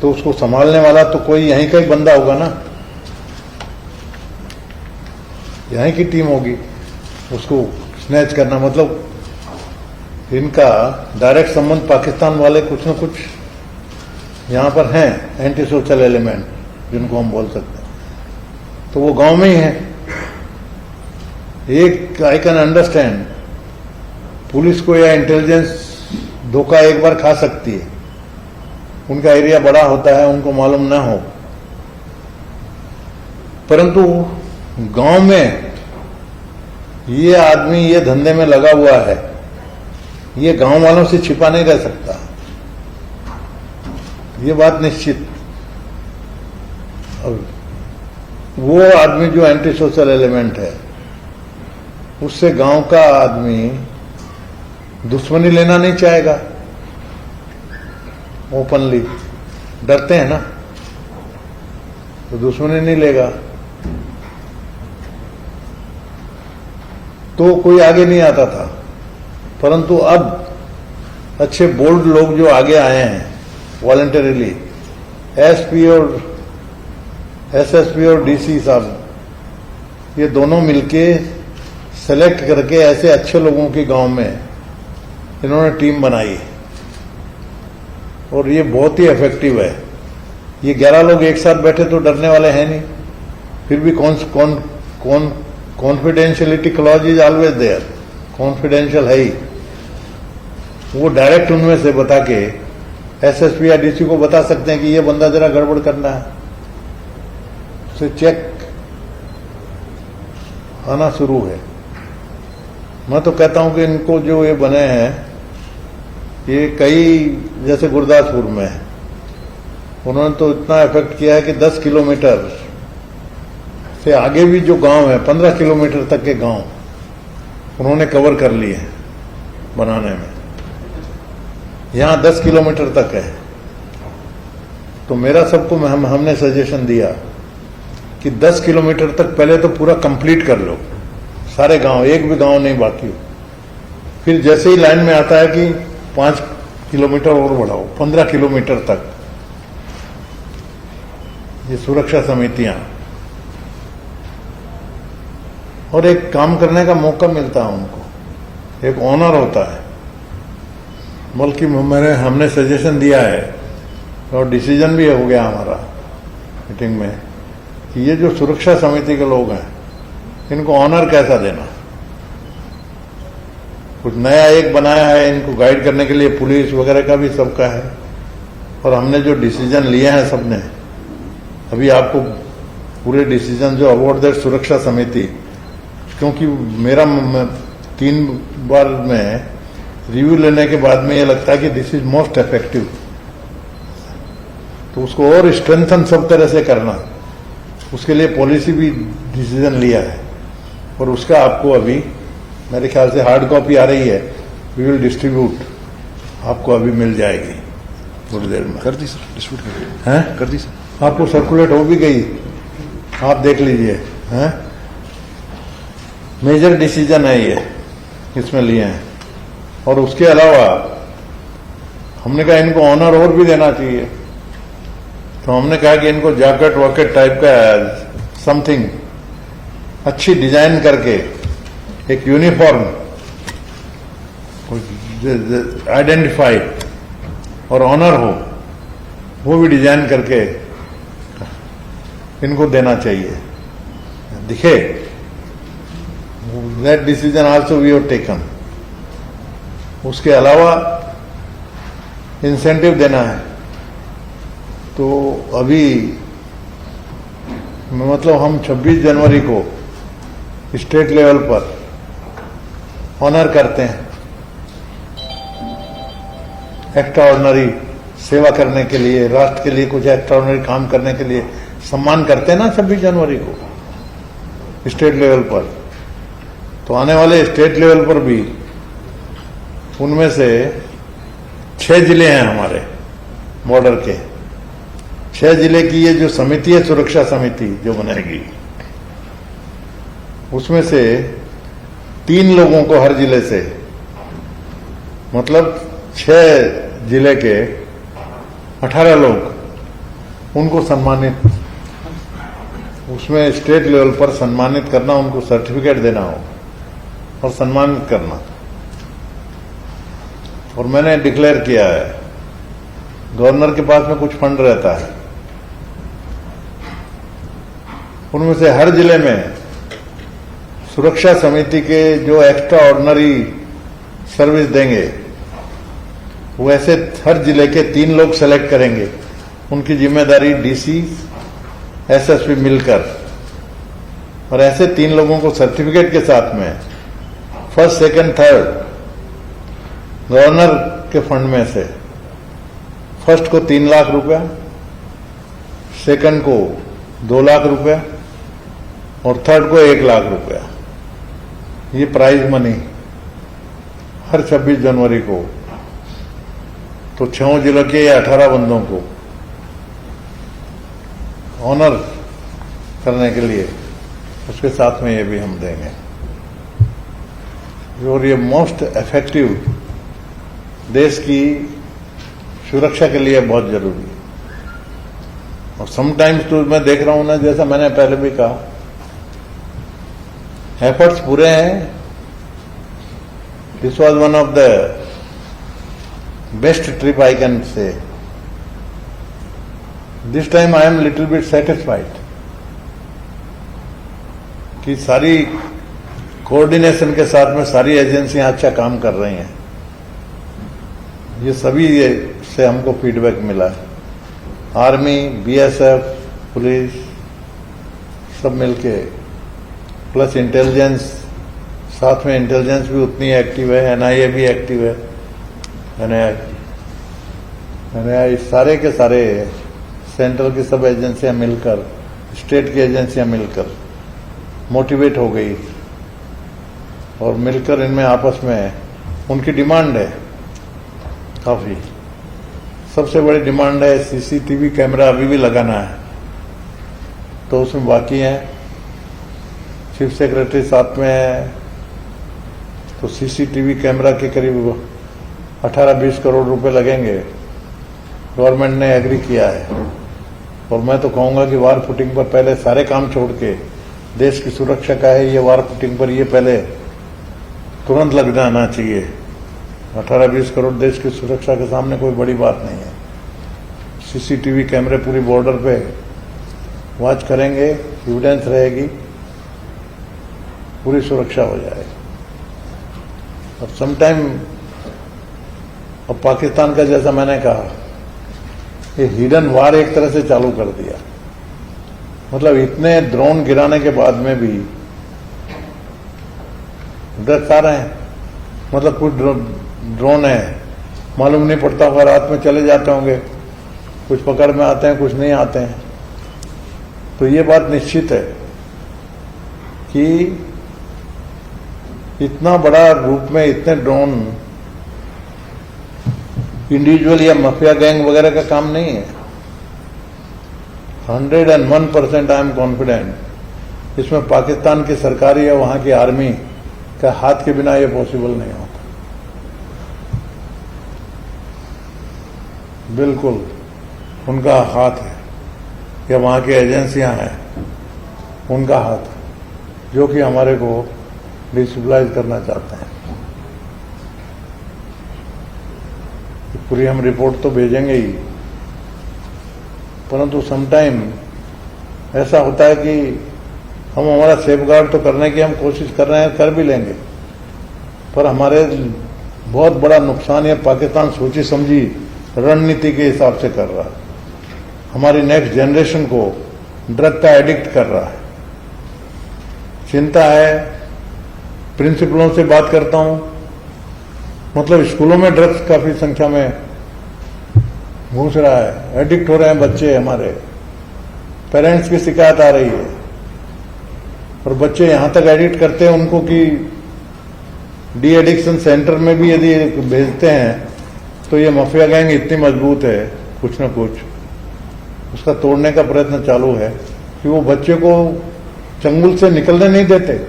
तो उसको संभालने वाला तो कोई यहीं का ही बंदा होगा ना, यहीं की टीम होगी। उसको स्नैच करना मतलब इनका डायरेक्ट संबंध पाकिस्तान वाले कुछ न कुछ यहां पर हैं, एंटी सोशल एलिमेंट जिनको हम बोल सकते हैं, तो वो गांव में ही है। एक आई कैन अंडरस्टैंड, पुलिस को या इंटेलिजेंस धोखा एक बार खा सकती है, उनका एरिया बड़ा होता है, उनको मालूम ना हो, परंतु गांव में ये आदमी ये धंधे में लगा हुआ है, ये गांव वालों से छिपा नहीं रह सकता, ये बात निश्चित। और वो आदमी जो एंटी सोशल एलिमेंट है, उससे गांव का आदमी दुश्मनी लेना नहीं चाहेगा, ओपनली डरते हैं ना, तो दुश्मनी नहीं लेगा, तो कोई आगे नहीं आता था। परंतु अब अच्छे बोल्ड लोग जो आगे आए हैं वॉलंटरीली, एसपी और एसएसपी और डीसी साहब, ये दोनों मिलके सेलेक्ट करके ऐसे अच्छे लोगों की गांव में इन्होंने टीम बनाई और ये बहुत ही इफेक्टिव है। ये 11 लोग एक साथ बैठे तो डरने वाले हैं नहीं, फिर भी confidentiality clause is always there, confidential है ही। वो डायरेक्ट उनमें से बता के एसएसपी या डीसी को बता सकते हैं कि ये बंदा जरा गड़बड़ करना है, उसे चेक आना शुरू है। मैं तो कहता हूं कि इनको जो ये बने हैं, ये कई जैसे गुरदासपुर में है, उन्होंने तो इतना इफेक्ट किया है कि 10 किलोमीटर से आगे भी जो गांव है, 15 किलोमीटर तक के गांव उन्होंने कवर कर लिए हैं बनाने में। यहां 10 किलोमीटर तक है, तो मेरा सबको हमने सजेशन दिया कि 10 किलोमीटर तक पहले तो पूरा कंप्लीट कर लो, सारे गांव, एक भी गांव नहीं बाकी हो। फिर जैसे ही लाइन में आता है कि 5 किलोमीटर और बढ़ाओ, 15 किलोमीटर तक। ये सुरक्षा समितियां, और एक काम करने का मौका मिलता है उनको, एक ऑनर होता है। बल्कि हमने सजेशन दिया है और डिसीजन भी हो गया हमारा मीटिंग में कि ये जो सुरक्षा समिति के लोग हैं, इनको ऑनर कैसा देना। कुछ नया एक बनाया है इनको गाइड करने के लिए, पुलिस वगैरह का भी सबका है, और हमने जो डिसीजन लिए हैं सबने, अभी आपको पूरे डिसीजन जो अवार्ड दैट सुरक्षा समिति, क्योंकि मेरा 3 बार में रिव्यू लेने के बाद में ये लगता है कि दिस इज मोस्ट इफेक्टिव, तो उसको और स्ट्रेंथन सब तरह से करना, उसके लिए पॉलिसी भी डिसीजन लिया है, और उसका आपको अभी मेरे ख्याल से हार्ड कॉपी आ रही है, वी विल डिस्ट्रीब्यूट, आपको अभी मिल जाएगी थोड़ी देर में। कर दी सर, डिस्ट्रीब्यूट कर दी हैं? कर दी सर, आपको सर्कुलेट हो भी गई, आप देख लीजिए। हैं? मेजर डिसीजन है ये, इसमें लिए हैं। और उसके अलावा हमने कहा इनको ऑनर और भी देना चाहिए, तो हमने कहा कि इनको जैकेट वॉकेट टाइप का समथिंग अच्छी डिजाइन करके, एक यूनिफॉर्म आइडेंटिफाइड और ऑनर हो, वो भी डिजाइन करके इनको देना चाहिए, दिखे। That decision also we have taken. उसके अलावा इंसेंटिव देना है, तो अभी मतलब हम 26 जनवरी को स्टेट लेवल पर ऑनर करते हैं, एक्स्ट्रा ऑर्डिनरी सेवा करने के लिए, राष्ट्र के लिए कुछ एक्स्ट्रा ऑर्डिनरी काम करने के लिए सम्मान करते हैं ना 26 जनवरी को स्टेट लेवल पर। तो आने वाले स्टेट लेवल पर भी उनमें से 6 जिले हैं हमारे बॉर्डर के 6 जिले की ये जो समिति है, सुरक्षा समिति जो बनेगी, उसमें से 3 लोगों को हर जिले से, मतलब 6 जिले के 18 लोग, उनको सम्मानित, उसमें स्टेट लेवल पर सम्मानित करना, उनको सर्टिफिकेट देना हो और सम्मानित करना। और मैंने डिक्लेयर किया है, गवर्नर के पास में कुछ फंड रहता है, उनमें से हर जिले में सुरक्षा समिति के जो एक्स्ट्रा ऑर्डिनरी सर्विस देंगे, वो ऐसे हर जिले के 3 लोग सेलेक्ट करेंगे, उनकी जिम्मेदारी डीसी एसएसपी मिलकर, और ऐसे 3 लोगों को सर्टिफिकेट के साथ में फर्स्ट, सेकंड, थर्ड गवर्नर के फंड में से फर्स्ट को 3 लाख रुपया, सेकंड को 2 लाख रुपया और थर्ड को 1 लाख रुपया, ये प्राइज मनी हर 26 जनवरी को, तो 6 जिलों के 18 बंदों को ऑनर करने के लिए उसके साथ में ये भी हम देंगे। और ये मोस्ट इफेक्टिव देश की सुरक्षा के लिए बहुत जरूरी है। और समटाइम्स तो मैं देख रहा हूं ना, जैसा मैंने पहले भी कहा, एफर्ट्स पूरे हैं। This was one of the best trip I can say. This time I am little bit satisfied कि सारी कोऑर्डिनेशन के साथ में सारी एजेंसियां अच्छा काम कर रही हैं। ये सभी से हमको फीडबैक मिला है। आर्मी, बीएसएफ, पुलिस सब मिलके, प्लस इंटेलिजेंस, साथ में इंटेलिजेंस भी उतनी एक्टिव है, एनआईए भी एक्टिव है, एनआईए सारे के सारे सेंट्रल की सब एजेंसियां मिलकर, स्टेट की एजेंसियां मिलकर मोटिवेट हो गई और मिलकर इनमें आपस में उनकी डिमांड है काफी। सबसे बड़ी डिमांड है सीसीटीवी कैमरा अभी भी लगाना है, तो उसमें बाकी है। चीफ सेक्रेटरी साथ में है, तो सीसीटीवी कैमरा के करीब 18-20 करोड़ रुपए लगेंगे, गवर्नमेंट ने एग्री किया है। और मैं तो कहूंगा कि वार फुटिंग पर पहले सारे काम छोड़ के, देश की सुरक्षा का है ये, वार फुटिंग पर ये पहले तुरंत लग जाना चाहिए। 18-20 करोड़ देश की सुरक्षा के सामने कोई बड़ी बात नहीं है। सीसीटीवी कैमरे पूरी बॉर्डर पे वॉच करेंगे, एविडेंस रहेगी, पूरी सुरक्षा हो जाएगी। अब समटाइम, अब पाकिस्तान का जैसा मैंने कहा, ये हिडन वार एक तरह से चालू कर दिया। मतलब इतने ड्रोन गिराने के बाद में भी ड्रग्स आ रहे हैं। मतलब कुछ ड्रोन है, मालूम नहीं पड़ता होगा, रात में चले जाते होंगे, कुछ पकड़ में आते हैं, कुछ नहीं आते हैं। तो ये बात निश्चित है कि इतना बड़ा रूप में इतने ड्रोन इंडिविजुअल या माफिया गैंग वगैरह का काम नहीं है। 101% आई एम कॉन्फिडेंट इसमें पाकिस्तान की सरकारी या वहां की आर्मी का हाथ के बिना ये पॉसिबल नहीं होता। बिल्कुल उनका हाथ है, या वहां की एजेंसियां हैं उनका हाथ है, जो कि हमारे को डिस्टेबलाइज करना चाहते हैं। पूरी हम रिपोर्ट तो भेजेंगे ही, परंतु समटाइम ऐसा होता है कि हम हमारा सेफगार्ड तो करने की हम कोशिश कर रहे हैं, कर भी लेंगे, पर हमारे बहुत बड़ा नुकसान ये पाकिस्तान सोची समझी रणनीति के हिसाब से कर रहा है। हमारी नेक्स्ट जनरेशन को ड्रग का एडिक्ट कर रहा है। चिंता है। प्रिंसिपलों से बात करता हूं, मतलब स्कूलों में ड्रग्स काफी संख्या में घुस रहा है, एडिक्ट हो रहे हैं बच्चे हमारे। पेरेंट्स की शिकायत आ रही है, और बच्चे यहां तक एडिक्ट करते हैं उनको कि डी एडिक्शन सेंटर में भी यदि भेजते हैं तो ये माफिया गैंग इतनी मजबूत है कुछ न कुछ उसका तोड़ने का प्रयत्न चालू है कि वो बच्चे को चंगुल से निकलने नहीं देते।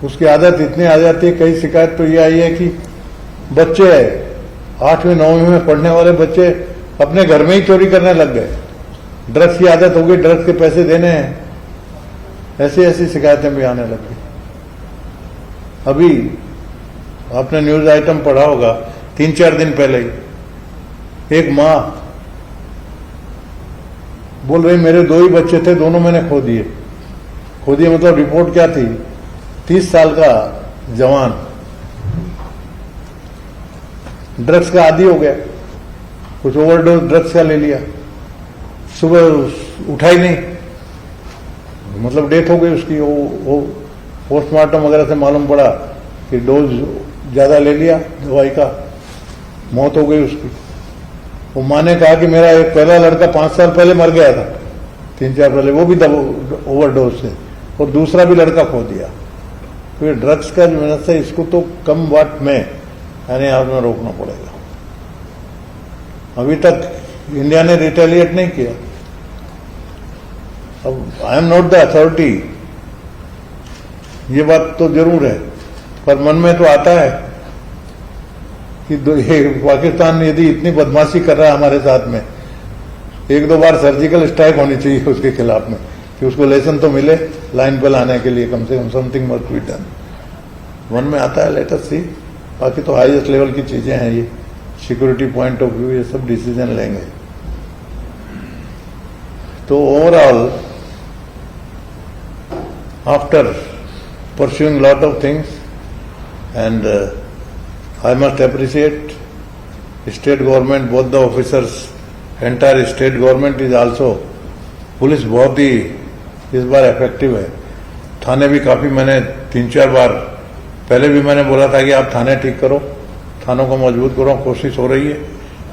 उसकी आदत इतनी आ जाती है, कई शिकायत तो ये आई है कि बच्चे 8वीं 9वीं में पढ़ने वाले बच्चे अपने घर में ही चोरी करने लग गए। ड्रग्स की आदत हो गई, ड्रग्स के पैसे देने हैं, ऐसी ऐसी शिकायतें भी आने लग गई। अभी आपने न्यूज आइटम पढ़ा होगा 3-4 दिन पहले ही एक मां बोल रही मेरे 2 ही बच्चे थे, दोनों मैंने खो दिए। खो दिए मतलब रिपोर्ट क्या थी, 30 साल का जवान ड्रग्स का आदी हो गया, कुछ ओवरडोज ड्रग्स का ले लिया, सुबह उठा ही नहीं, मतलब डेथ हो गई उसकी। वो पोस्टमार्टम वगैरह से मालूम पड़ा कि डोज ज्यादा ले लिया दवाई का, मौत हो गई उसकी। वो माँ ने कहा कि मेरा एक पहला लड़का 5 साल पहले मर गया था, 3-4 पहले, वो भी ओवरडोज से, और दूसरा भी लड़का खो दिया। तो ये ड्रग्स का जो है इसको तो कम वाट में यानी आप में रोकना पड़ेगा। अभी तक इंडिया ने रिटेलिएट नहीं किया। अब I am not the authority, ये बात तो जरूर है, पर मन में तो आता है कि पाकिस्तान यदि इतनी बदमाशी कर रहा है हमारे साथ में, 1-2 बार सर्जिकल स्ट्राइक होनी चाहिए उसके खिलाफ में, कि उसको लेसन तो मिले लाइन पर लाने के लिए, कम से कम समथिंग मस्ट बी डन। मन में आता है, लेट अस सी। बाकी तो हाईएस्ट लेवल की चीजें हैं ये, सिक्योरिटी पॉइंट ऑफ व्यू ये सब डिसीजन लेंगे। तो overall after pursuing lot of things, and I must appreciate state government, both the officers, entire state government is also, police बहुत ही इस बार इफेक्टिव है। थाने भी काफी, मैंने 3-4 बार पहले भी मैंने बोला था कि आप थाने ठीक करो, थानों को मजबूत करो, कोशिश हो रही है।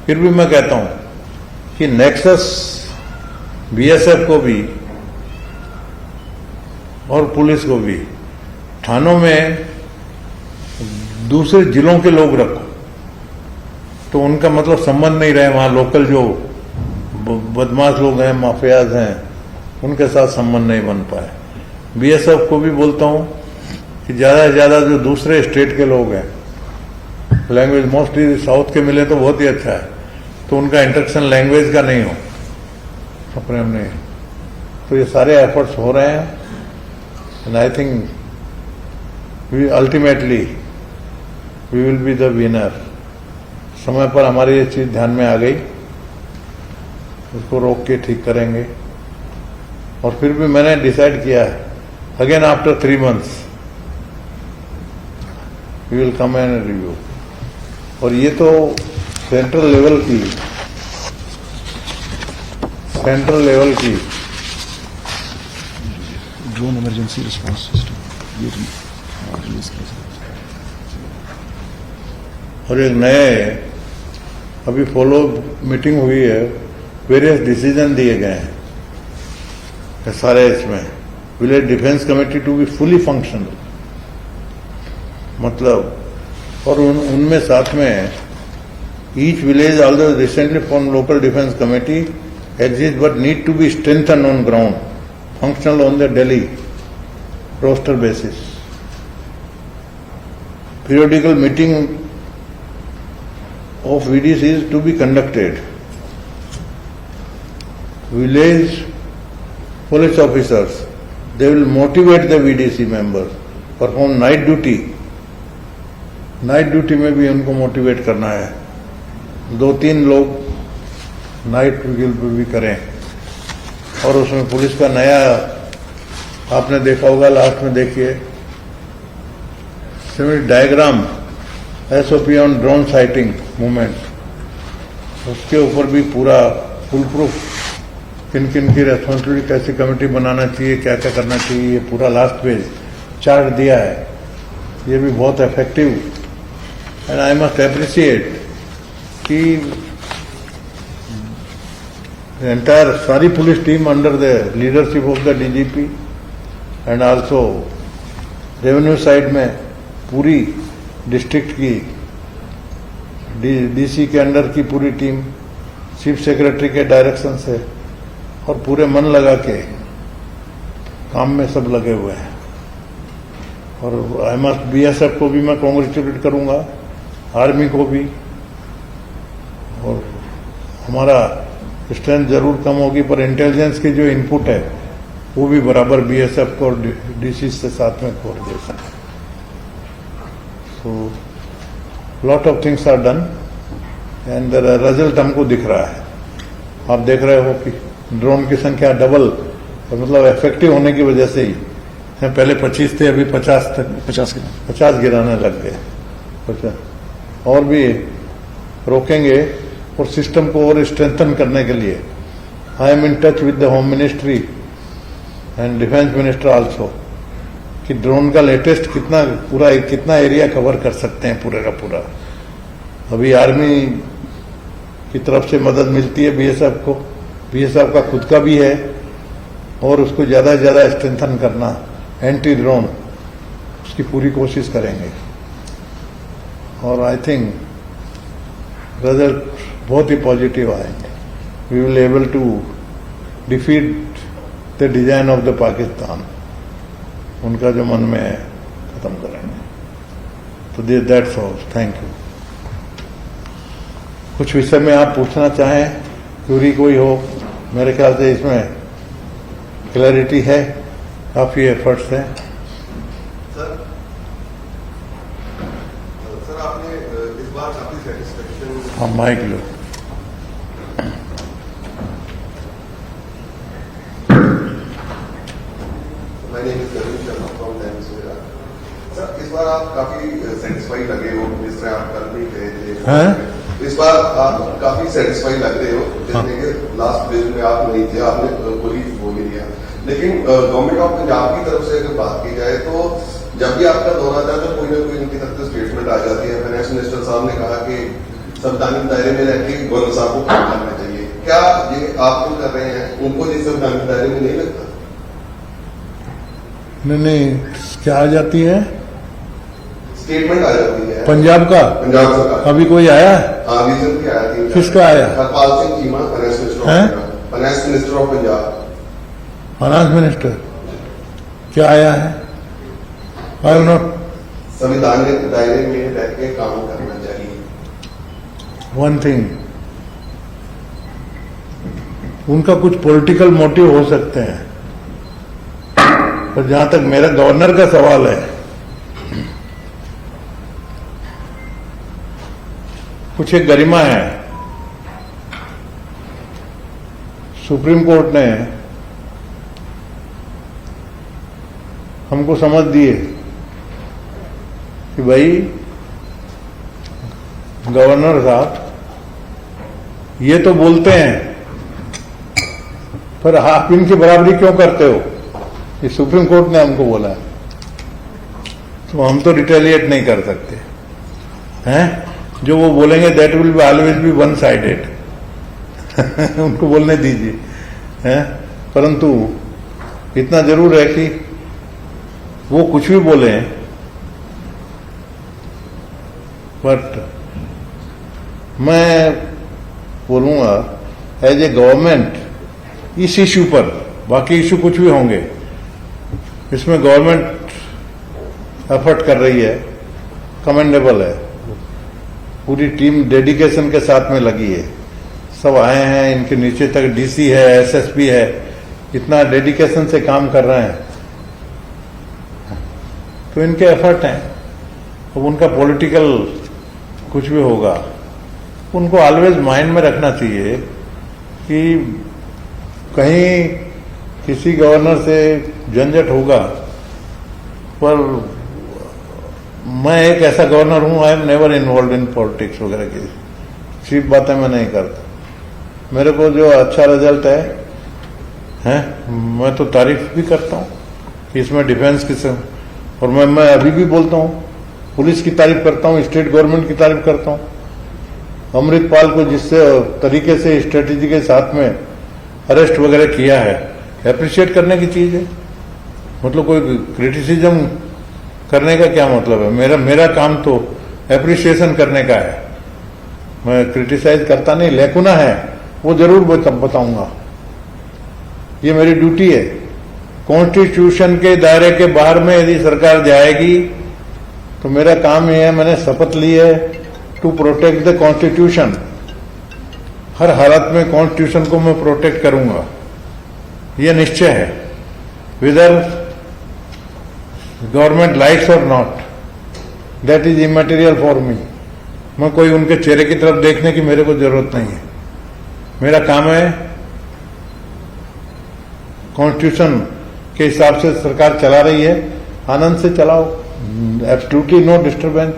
फिर भी मैं कहता हूं कि नेक्सस बीएसएफ को भी और पुलिस को भी थानों में दूसरे जिलों के लोग रखो, तो उनका मतलब संबंध नहीं रहे, वहां लोकल जो बदमाश लोग हैं, माफियाज हैं, उनके साथ संबंध नहीं बन पाए। बीएसएफ को भी बोलता हूं कि ज्यादा से ज्यादा जो दूसरे स्टेट के लोग हैं, लैंग्वेज मोस्टली साउथ के मिले तो बहुत ही अच्छा है, तो उनका इंटरेक्शन लैंग्वेज का नहीं हो अपने हमने। तो ये सारे एफर्ट्स हो रहे हैं, and I think we ultimately we will be the winner. समय पर हमारी ये चीज ध्यान में आ गई, उसको रोक के ठीक करेंगे। और फिर भी मैंने डिसाइड किया है, again after 3 months we will come and review. और ये तो सेंट्रल लेवल की ड्रोन इमरजेंसी रिस्पांस सिस्टम ये रिलीज किया। और एक नए अभी फॉलो मीटिंग हुई है, वेरियस डिसीजन दिए गए हैं सारे इसमें। Village defence committee to be fully functional, मतलब, और उनमें साथ में each village although recently form local defence committee exist but need to be strengthen on ground, functional on the daily roster basis. Periodical meeting of VDCs to be conducted. Village police officers, they will motivate the VDC members, perform night duty. Night duty में भी उनको motivate करना है, 2-3 लोग night पे भी करें। और उसमें पुलिस का नया आपने देखा होगा, लास्ट में देखिए diagram SOP on drone sighting movement, उसके ऊपर भी पूरा फुल प्रूफ किन किन की रेस्पॉन्सिबिलिटी, कैसी कमेटी बनाना चाहिए, क्या क्या करना चाहिए, ये पूरा लास्ट पेज चार्ट दिया है। ये भी बहुत effective, and I must appreciate कि एंटायर सारी police team under the leadership of the DGP and also revenue side में पूरी डिस्ट्रिक्ट की डीसी के अंडर की पूरी टीम, चीफ सेक्रेटरी के डायरेक्शन से और पूरे मन लगा के काम में सब लगे हुए हैं। और आई मस्ट बीएसएफ को भी मैं कॉन्ग्रेचुलेट करूंगा, आर्मी को भी। और हमारा स्ट्रेंथ जरूर कम होगी, पर इंटेलिजेंस की जो इनपुट है वो भी बराबर बीएसएफ को और डीसी से साथ में coordination. So lot of things are done and result हमको दिख रहा है। आप देख रहे हो कि ड्रोन की संख्या डबल, मतलब इफेक्टिव होने की वजह से ही पहले 25 थे, अभी 50 तक 50 गिराने लग गए। और भी रोकेंगे और सिस्टम को और स्ट्रेंथन करने के लिए I am in touch with the home ministry and defence minister also कि ड्रोन का लेटेस्ट कितना एरिया कवर कर सकते हैं पूरे का पूरा। अभी आर्मी की तरफ से मदद मिलती है बीएसएफ को, बीएसएफ का खुद का भी है, और उसको ज्यादा से ज्यादा स्ट्रेंथन करना, एंटी ड्रोन, उसकी पूरी कोशिश करेंगे। और आई थिंक रिजल्ट बहुत ही पॉजिटिव आएंगे। We will able to defeat the design of the Pakistan, उनका जो मन में है खत्म करेंगे। तो दैट्स ऑल, थैंक यू। कुछ विषय में आप पूछना चाहें, क्यूरी कोई हो? मेरे ख्याल से इसमें क्लैरिटी है, काफी एफर्ट्स हैं। सर आपने इस बार काफी सेटिस्फेक्शन। हाँ, माइक लो। सर इस बार आप काफी सेटिस्फाइड लगे हो, जिस तरह आप कल भी गए थे। हैं? इस बार आप काफी सेटिस्फाइड लग रहे हो, जैसे कि लास्ट बिल में आप नहीं थे, आपने पूरी वो ले लिया। लेकिन गवर्नमेंट ऑफ पंजाब की तरफ से अगर बात की जाए तो जब भी आपका दौरा था तो कोई ना कोई इनकी तरफ से स्टेटमेंट आ जाती है। फाइनेंस मिनिस्टर साहब ने कहा कि संवैधानिक दायरे में रह के गवर्नर साहब को काम करना चाहिए। क्या ये आप जो कर रहे हैं उनको ये संवैधानिक दायरे में नहीं लगता? नहीं, क्या आ जाती है? स्टेटमेंट आ जाती है पंजाब का। पंजाब सरकार अभी कोई आया? हाँ, रीजन क्या आया थी? किसका आया? Harpal Singh Cheema, finance minister of Punjab. Finance minister क्या आया है? आई नॉट। संविधान के दायरे में रह के काम करना चाहिए। वन थिंग, उनका कुछ पॉलिटिकल मोटिव हो सकते हैं, पर जहां तक मेरा गवर्नर का सवाल है, कुछ एक गरिमा है। सुप्रीम कोर्ट ने हमको समझ दिए कि भाई गवर्नर साहब ये तो बोलते हैं, पर आप इनकी बराबरी क्यों करते हो? ये सुप्रीम कोर्ट ने हमको बोला, तो हम तो रिटेलिएट नहीं कर सकते हैं। जो वो बोलेंगे that will be always be one sided. उनको बोलने दीजिए, हैं। परंतु इतना जरूर है कि वो कुछ भी बोले, बट मैं बोलूंगा एज ए गवर्नमेंट इस इश्यू पर, बाकी इश्यू कुछ भी होंगे, इसमें गवर्नमेंट एफर्ट कर रही है, कमेंडेबल है। पूरी टीम डेडिकेशन के साथ में लगी है, सब आए हैं, इनके नीचे तक डीसी है, एसएसपी है, इतना डेडिकेशन से काम कर रहे हैं, तो इनके एफर्ट हैं। अब उनका पॉलिटिकल कुछ भी होगा, उनको ऑलवेज माइंड में रखना चाहिए कि कहीं किसी गवर्नर से झंझट होगा, पर मैं एक ऐसा गवर्नर हूं, I am never involve in politics वगैरह की चीप बातें मैं नहीं करता। मेरे को जो अच्छा रिजल्ट है मैं तो तारीफ भी करता हूं कि इसमें डिफेंस की, और मैं अभी भी बोलता हूं, पुलिस की तारीफ करता हूं, स्टेट गवर्नमेंट की तारीफ करता हूं। अमृतपाल को जिस तरीके से स्ट्रेटेजी के साथ में अरेस्ट वगैरह किया है, एप्रिशिएट करने की चीज है। मतलब कोई क्रिटिसिज्म करने का क्या मतलब है? मेरा काम तो एप्रिशिएशन करने का है। मैं क्रिटिसाइज करता नहीं, लेकुना है वो जरूर बताऊंगा। ये मेरी ड्यूटी है। कॉन्स्टिट्यूशन के दायरे के बाहर में यदि सरकार जाएगी तो मेरा काम ये है, मैंने शपथ ली है टू प्रोटेक्ट द कॉन्स्टिट्यूशन। हर हालत में कॉन्स्टिट्यूशन को मैं प्रोटेक्ट करूंगा, ये निश्चय है, विदर गवर्नमेंट लाइक्स और not, that is इमैटेरियल for me. मैं कोई उनके चेहरे की तरफ देखने की मेरे को जरूरत नहीं है। मेरा काम है कॉन्स्टिट्यूशन के हिसाब से सरकार चला रही है, आनंद से चलाओ, एब्सोल्युटली नो डिस्टर्बेंस।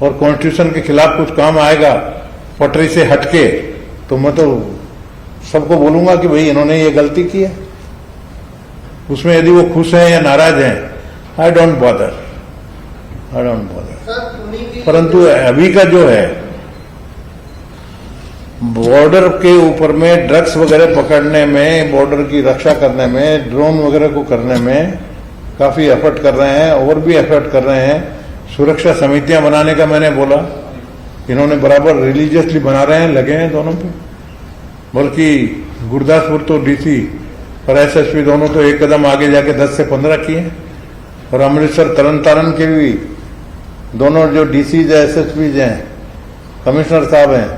और कॉन्स्टिट्यूशन के खिलाफ कुछ काम आएगा पटरी से हटके तो मैं तो सबको बोलूंगा कि भाई इन्होंने ये गलती की है। उसमें यदि वो खुश हैं या नाराज हैं, आई डोंट बॉदर। परंतु अभी का जो है बॉर्डर के ऊपर में ड्रग्स वगैरह पकड़ने में, बॉर्डर की रक्षा करने में, ड्रोन वगैरह को करने में काफी एफर्ट कर रहे हैं, और भी एफर्ट कर रहे हैं। सुरक्षा समितियां बनाने का मैंने बोला, इन्होंने बराबर रिलीजियसली बना रहे हैं, लगे हैं दोनों पे। बल्कि गुरदासपुर तो डीसी और एसएसपी दोनों तो एक कदम आगे जाके 10 से 15 किए। और अमृतसर तरन तारण के भी दोनों जो डीसीज है, एसएसपीज हैं, कमिश्नर साहब हैं,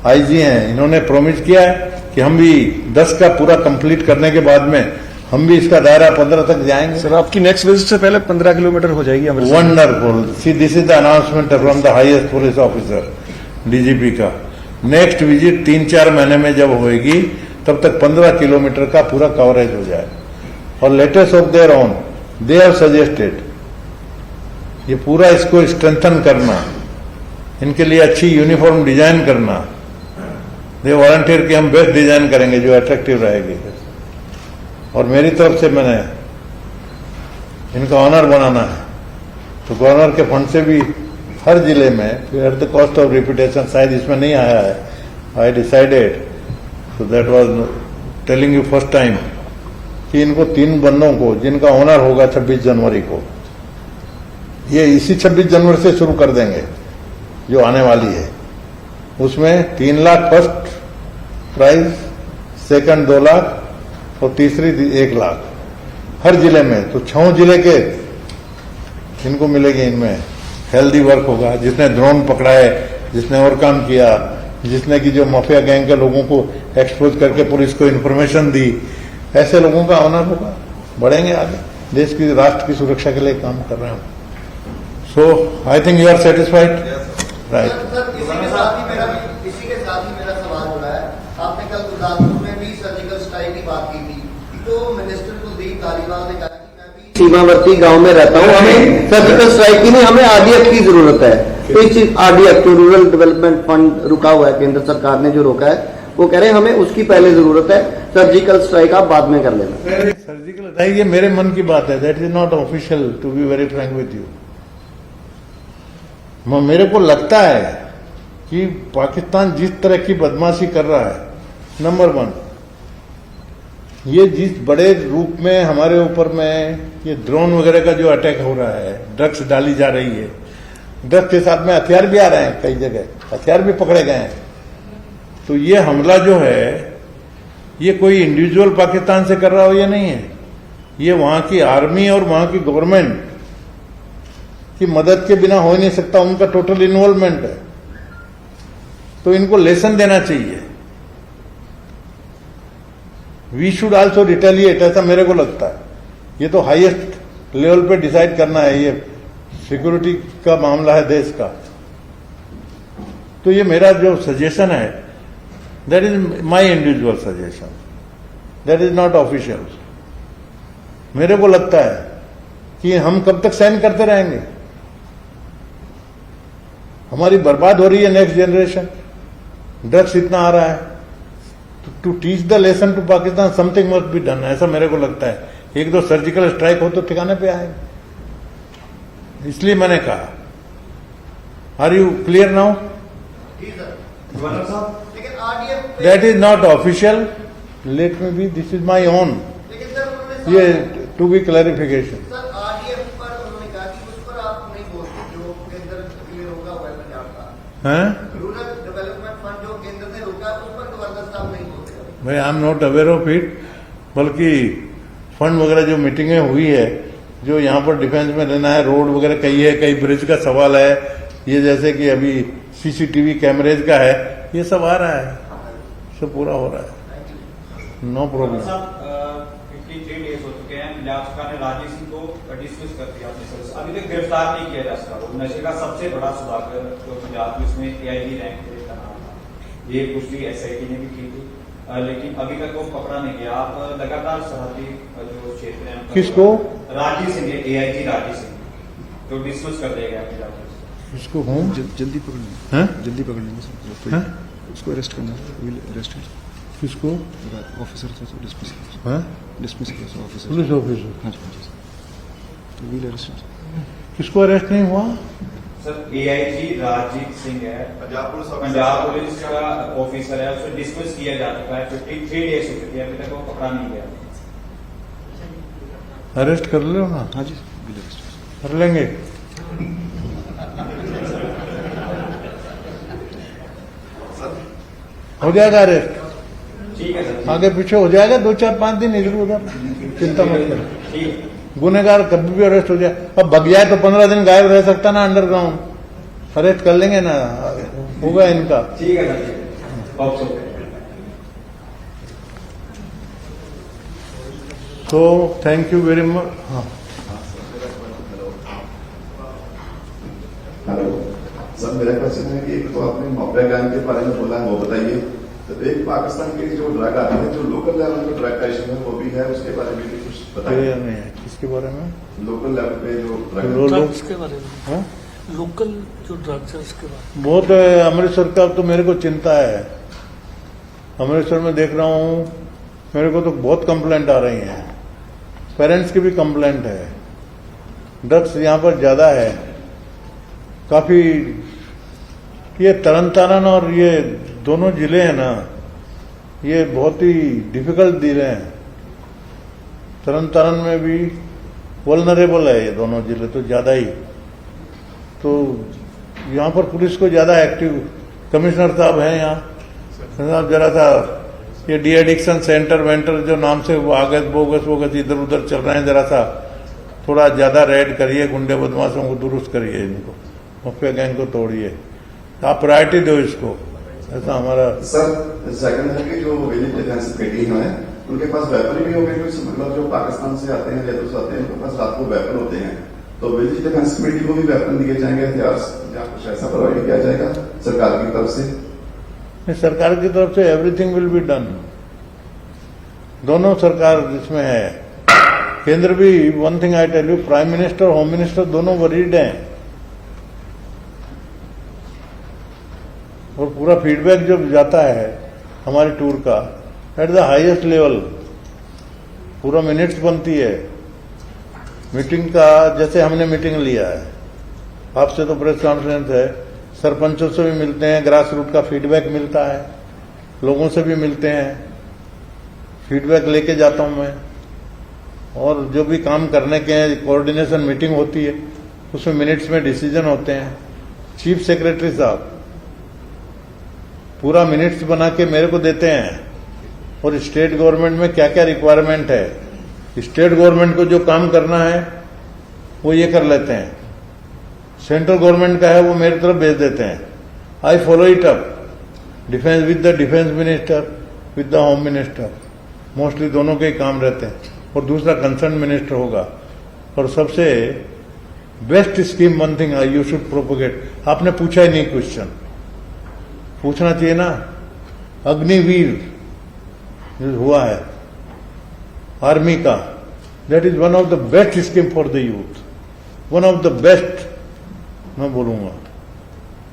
आईजी हैं, इन्होंने प्रॉमिस किया है कि हम भी 10 का पूरा कंप्लीट करने के बाद में हम भी इसका दायरा 15 तक जाएंगे। सर, आपकी नेक्स्ट विजिट से पहले 15 किलोमीटर हो जाएगी Amritsar. Wonderful. See, this is the announcement from the highest police officer, DGP का। नेक्स्ट विजिट 3-4 महीने में जब होगी तब तक 15 किलोमीटर का पूरा कवरेज हो जाए। और latest of their on they have suggested ये पूरा इसको स्ट्रेंथन करना, इनके लिए अच्छी यूनिफॉर्म डिजाइन करना। दे वॉलंटियर की हम बेस्ट डिजाइन करेंगे जो अट्रैक्टिव रहेगी। और मेरी तरफ से मैंने इनका ऑनर बनाना है, तो गवर्नर के फंड से भी हर जिले में at the cost of reputation, शायद इसमें नहीं आया है, I decided, so that was telling you first time, कि इनको 3 बंदों को जिनका ऑनर होगा 26 जनवरी को, ये इसी 26 जनवरी से शुरू कर देंगे जो आने वाली है। उसमें 3 lakh first prize, second 2 lakh और तीसरी 1 लाख हर जिले में। तो 6 जिले के इनको मिलेगी। इनमें हेल्दी वर्क होगा, जिसने ड्रोन पकड़ा है, जिसने और काम किया, जिसने की जो माफिया गैंग के लोगों को एक्सपोज करके पुलिस को इन्फॉर्मेशन दी, ऐसे लोगों का ऑनर होगा। बढ़ेंगे आगे, देश की, राष्ट्र की सुरक्षा के लिए काम कर रहे हैं। So I think you are satisfied, right? इसी के साथ ही मेरा सवाल हो रहा है, आपने कल गुरदासपुर में भी सर्जिकल स्ट्राइक की बात की थी, तो मिनिस्टर कुलदीप धालीवाल ने कहा कि मैं भी सीमावर्ती गांव में रहता हूं, हमें सर्जिकल स्ट्राइक की नहीं, हमें आरडीएफ की जरूरत है। तो इस आरडीएफ को, रूरल डेवलपमेंट फंड रुका हुआ है, केंद्र सरकार ने जो रोका है, वो कह रहे हैं हमें उसकी पहले जरूरत है, सर्जिकल स्ट्राइक आप बाद में कर लेना। सर्जिकल स्ट्राइक ये मेरे मन की बात है, that is not official, to be very frank with you. मेरे को लगता है कि पाकिस्तान जिस तरह की बदमाशी कर रहा है, नंबर 1, ये जिस बड़े रूप में हमारे ऊपर में ये ड्रोन वगैरह का जो अटैक हो रहा है, ड्रग्स डाली जा रही है, ड्रग्स के साथ में हथियार भी आ रहे हैं, कई जगह हथियार भी पकड़े गए हैं। तो ये हमला जो है, ये कोई इंडिविजुअल पाकिस्तान से कर रहा हो ये नहीं है, ये वहां की आर्मी और वहां की गवर्नमेंट की मदद के बिना हो ही नहीं सकता, उनका टोटल इन्वॉल्वमेंट है। तो इनको लेसन देना चाहिए। वी शुड ऑल्सो रिटेलिएट, ऐसा मेरे को लगता है। ये तो हाईएस्ट लेवल पे डिसाइड करना है, ये सिक्योरिटी का मामला है देश का। तो ये मेरा जो सजेशन है, that is my individual suggestion, that is not official. मेरे को लगता है कि हम कब तक सहन करते रहेंगे? हमारी बर्बाद हो रही है नेक्स्ट जनरेशन, ड्रग्स इतना आ रहा है। To teach the lesson to Pakistan, something must be done, ऐसा मेरे को लगता है। 1-2 सर्जिकल स्ट्राइक हो तो ठिकाने पे आएगा, इसलिए मैंने कहा। Are you clear now? That is not official, let me be, this is my own, ये टू बी क्लैरिफिकेशन। हैं? रूरल डेवलपमेंट फंड जो केंद्र ने रोका उस पर गवर्नर साहब नहीं बोलते। भाई I am not aware of it, बल्कि फंड वगैरह जो मीटिंगें हुई है, जो यहाँ पर डिफेंस में लेना है, रोड वगैरह कई है, कई ब्रिज का सवाल है, ये जैसे कि अभी सीसीटीवी कैमरेज का है, ये सब आ रहा है, सब पूरा हो रहा है, नो प्रॉब्लम। 53 डेज हो चुके हैं, पंजाब सरकार ने राजीव सिंह को डिसमिस कर दिया अपने सर्विस, अभी तक गिरफ्तार नहीं किया जा सका। वो नशे का सबसे बड़ा सुधाकर जो पंजाब में उसमें AIG रैंक का नाम था, ये पुष्टि SIT ने भी की थी, लेकिन अभी तक वो पकड़ा नहीं गया। आप लगातार सरहदी जो क्षेत्र है, किसको? राजीव सिंह, AIG राजीव सिंह जो डिसमिस कर दिया गया पंजाब में। इसको हूँ जल्दी पकड़ना हैं? जल्दी पकड़ना सर, हैं? उसको अरेस्ट करना, विल अरेस्ट किसको? ऑफिसर था सर, डिसमिस हैं? डिसमिस किया सर ऑफिसर। Police officer? हाँ जी सर, तो विल अरेस्ट। किसको अरेस्ट नहीं हुआ? सर AIG राजीव सिंह है, पंजाब पुलिस का ऑफिसर है, उसे डिसमिस किया जा चुका है, 53 डेज हो चुके हैं, अभी तक वो पकड़ा नहीं गया। अरेस्ट कर लो ना। हाँ जी सर, विल अरेस्ट कर लेंगे। हो जाएगा अरेस्ट, ठीक है सर, आगे पीछे हो जाएगा, 2-4-5 दिन इधर उधर, चिंता मत करो। ठीक है। गुनेगार कभी भी अरेस्ट हो जाए, अब भग जाए तो 15 दिन गायब रह सकता ना अंडरग्राउंड, अरेस्ट कर लेंगे ना, होगा इनका। ठीक है सर, ठीक है, ओके। तो थैंक यू वेरी मच। हाँ हेलो सर, मेरा क्वेश्चन है कि एक तो आपने मॉब्बा गैंग के बारे में बोला है, वो बताइए। तो एक पाकिस्तान की जो ड्रग आती है, जो लोकल लेवल पे ड्रग का इशू है, वो भी है, उसके बारे में भी कुछ बताइए। क्लियर नहीं है किसके बारे में? लोकल लेवल पे जो ड्रग ड्रग्स के बारे में, हाँ? लोकल जो ड्रग्स है उसके बारे में। बहुत अमृतसर का तो मेरे को चिंता है, अमृतसर में देख रहा हूँ, मेरे को तो बहुत कंप्लेंट आ रही हैं, पेरेंट्स की भी कंप्लेंट है, ड्रग्स यहाँ पर ज्यादा है काफी। ये तरन तारण और ये दोनों जिले हैं ना, ये बहुत ही डिफिकल्ट जिले हैं। तरन तारण में भी वल्नरेबल है ये दोनों जिले, तो ज्यादा ही। तो यहाँ पर पुलिस को ज्यादा एक्टिव, कमिश्नर साहब हैं यहाँ, साहब जरा सा ये डी एडिक्शन सेंटर वेंटर जो नाम से वो आगत बोगस इधर उधर चल रहे हैं, जरा सा थोड़ा ज्यादा रेड करिए, गुंडे बदमाशों को दुरुस्त करिए, इनको माफिया गैंग को तोड़िए, आप प्रायोरिटी दो इसको, ऐसा हमारा। सर सेकंड है कि जो विलेज डिफेंस कमेटी है, उनके पास वेपन भी हो गए कुछ, मतलब जो पाकिस्तान से आते हैं, जयपुर से आते हैं, उनके पास रात को वेपन होते हैं, तो विलेज डिफेंस कमेटी को भी वेपन दिए जाएंगे, हथियार या कुछ ऐसा प्रोवाइड किया जाएगा सरकार की तरफ से? सरकार की तरफ से एवरीथिंग विल बी डन, दोनों सरकार जिसमें है, केंद्र भी। One thing I tell you, prime minister home minister दोनों वरीड हैं, और पूरा फीडबैक जो जाता है हमारे टूर का एट द हाईएस्ट लेवल, पूरा मिनट्स बनती है मीटिंग का। जैसे हमने मीटिंग लिया है, आपसे तो प्रेस कॉन्फ्रेंस है, सरपंचों से भी मिलते हैं, ग्रास रूट का फीडबैक मिलता है, लोगों से भी मिलते हैं, फीडबैक लेके जाता हूं मैं, और जो भी काम करने के हैं कोऑर्डिनेशन मीटिंग होती है, उसमें मिनट्स में डिसीजन होते हैं। चीफ सेक्रेटरी साहब पूरा मिनट्स बना के मेरे को देते हैं, और स्टेट गवर्नमेंट में क्या क्या रिक्वायरमेंट है, स्टेट गवर्नमेंट को जो काम करना है वो ये कर लेते हैं, सेंट्रल गवर्नमेंट का है वो मेरी तरफ भेज देते हैं। I follow it up, defence with the defence minister, with the home minister, mostly दोनों के ही काम रहते हैं, और दूसरा कंसर्न मिनिस्टर होगा। और सबसे best scheme one thing you should propagate, आपने पूछा ही नहीं क्वेश्चन, पूछना चाहिए ना, अग्निवीर जो हुआ है आर्मी का, that is one of the best scheme for the youth, one of the best मैं बोलूंगा।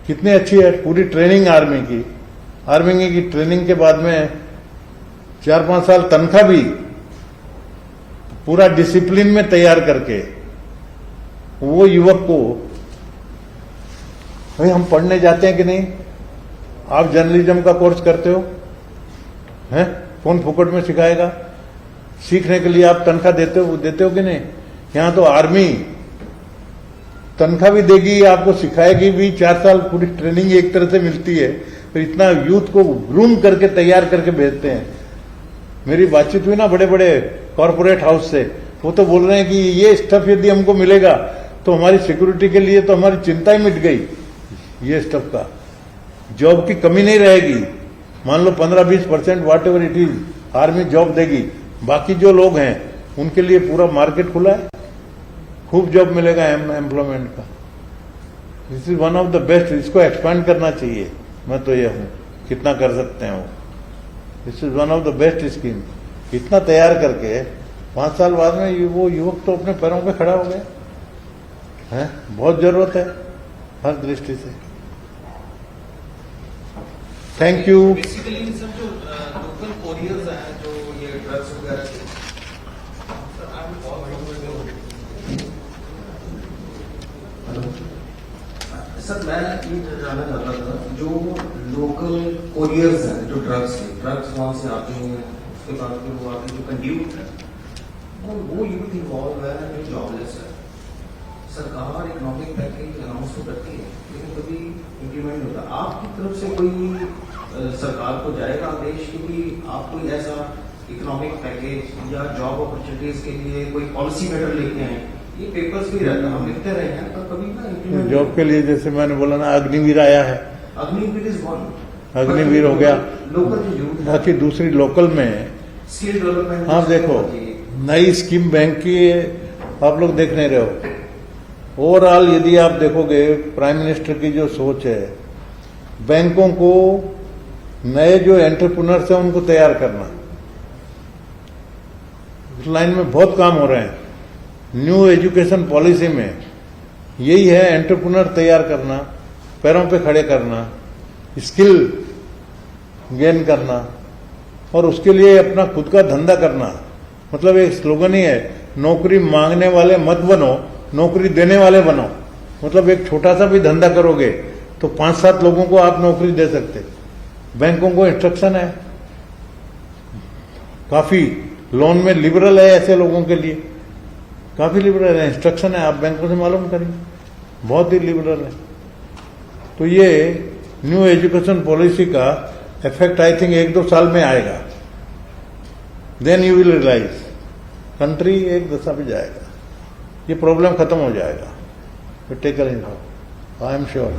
कितनी अच्छी है पूरी ट्रेनिंग आर्मी की, आर्मी की ट्रेनिंग के बाद में 4-5 साल तनख्वाह भी, पूरा डिसिप्लिन में तैयार करके वो युवक को, भाई हम पढ़ने जाते हैं कि नहीं, आप जर्नलिज्म का कोर्स करते हो, हैं, कौन फुकट में सिखाएगा, सीखने के लिए आप तनख्वाह देते हो कि नहीं? यहां तो आर्मी तनख्वाह भी देगी, आपको सिखाएगी भी, 4 साल पूरी ट्रेनिंग एक तरह से मिलती है, तो इतना यूथ को ग्रूम करके तैयार करके भेजते हैं। मेरी बातचीत हुई ना बड़े बड़े कॉर्पोरेट हाउस से, वो तो बोल रहे हैं कि ये स्टफ यदि हमको मिलेगा तो हमारी सिक्योरिटी के लिए तो हमारी चिंता ही मिट गई। ये स्टफ का जॉब की कमी नहीं रहेगी। मान लो 15-20% whatever it is army job देगी, बाकी जो लोग हैं उनके लिए पूरा मार्केट खुला है, खूब जॉब मिलेगा एम्प्लॉयमेंट का। This is one of the best, इसको एक्सपांड करना चाहिए। मैं तो ये हूं, कितना कर सकते हैं वो। This is one of the best scheme. इतना तैयार करके 5 साल बाद में वो युवक तो अपने पैरों पे खड़ा हो गया है। बहुत जरूरत है हर दृष्टि से। Thank you. बेसिकली सर जो लोकल कोरियर्स हैं जो ये ड्रग्स वगैरह के, सर मैं ये जानना चाहता था जो लोकल कोरियर्स हैं जो ड्रग्स वहां से आते हैं, उसके बाद फिर वो आके जो कंड्यूट है वो यूथ इन्वॉल्व है जो जॉबलेस है। सरकार इकोनॉमिक पैकेज अनाउंस तो करती है लेकिन कभी इम्प्लीमेंट नहीं होता। आपकी तरफ से कोई सरकार को जाएगा आदेश कि भी आप कोई ऐसा इकोनॉमिक पैकेज या जॉब अपॉर्चुनिटीज के लिए कोई पॉलिसी मैटर लेके आए? ये पेपर्स भी रहता है, हम लिखते रहे हैं पर कभी ना इम्प्लीमेंट। जॉब के लिए जैसे मैंने बोला ना, अग्निवीर आया है, अग्निवीर इज वन, अग्निवीर हो गया। लोकल जो यूथ है बाकी दूसरी लोकल में स्किल डेवलपमेंट। आप देखो नई स्कीम बैंक की आप लोग देख नहीं रहे हो। ओवरऑल यदि आप देखोगे प्राइम मिनिस्टर की जो सोच है, बैंकों को नए जो एंटरप्रेन्योर्स हैं उनको तैयार करना, इस लाइन में बहुत काम हो रहे हैं। न्यू एजुकेशन पॉलिसी में यही है, एंटरप्रेन्योर तैयार करना, पैरों पे खड़े करना, स्किल गेन करना और उसके लिए अपना खुद का धंधा करना। मतलब एक स्लोगन ही है, नौकरी मांगने वाले मत बनो, नौकरी देने वाले बनो। मतलब एक छोटा सा भी धंधा करोगे तो 5-7 लोगों को आप नौकरी दे सकते। बैंकों को इंस्ट्रक्शन है, काफी लोन में लिबरल है, ऐसे लोगों के लिए काफी लिबरल है, इंस्ट्रक्शन है, आप बैंकों से मालूम करिए, बहुत ही लिबरल है। तो ये न्यू एजुकेशन पॉलिसी का इफेक्ट आई थिंक 1-2 साल में आएगा। Then you will realise country एक दशा पे जाएगा, ये प्रॉब्लम खत्म हो जाएगा। Taken in, I am sure.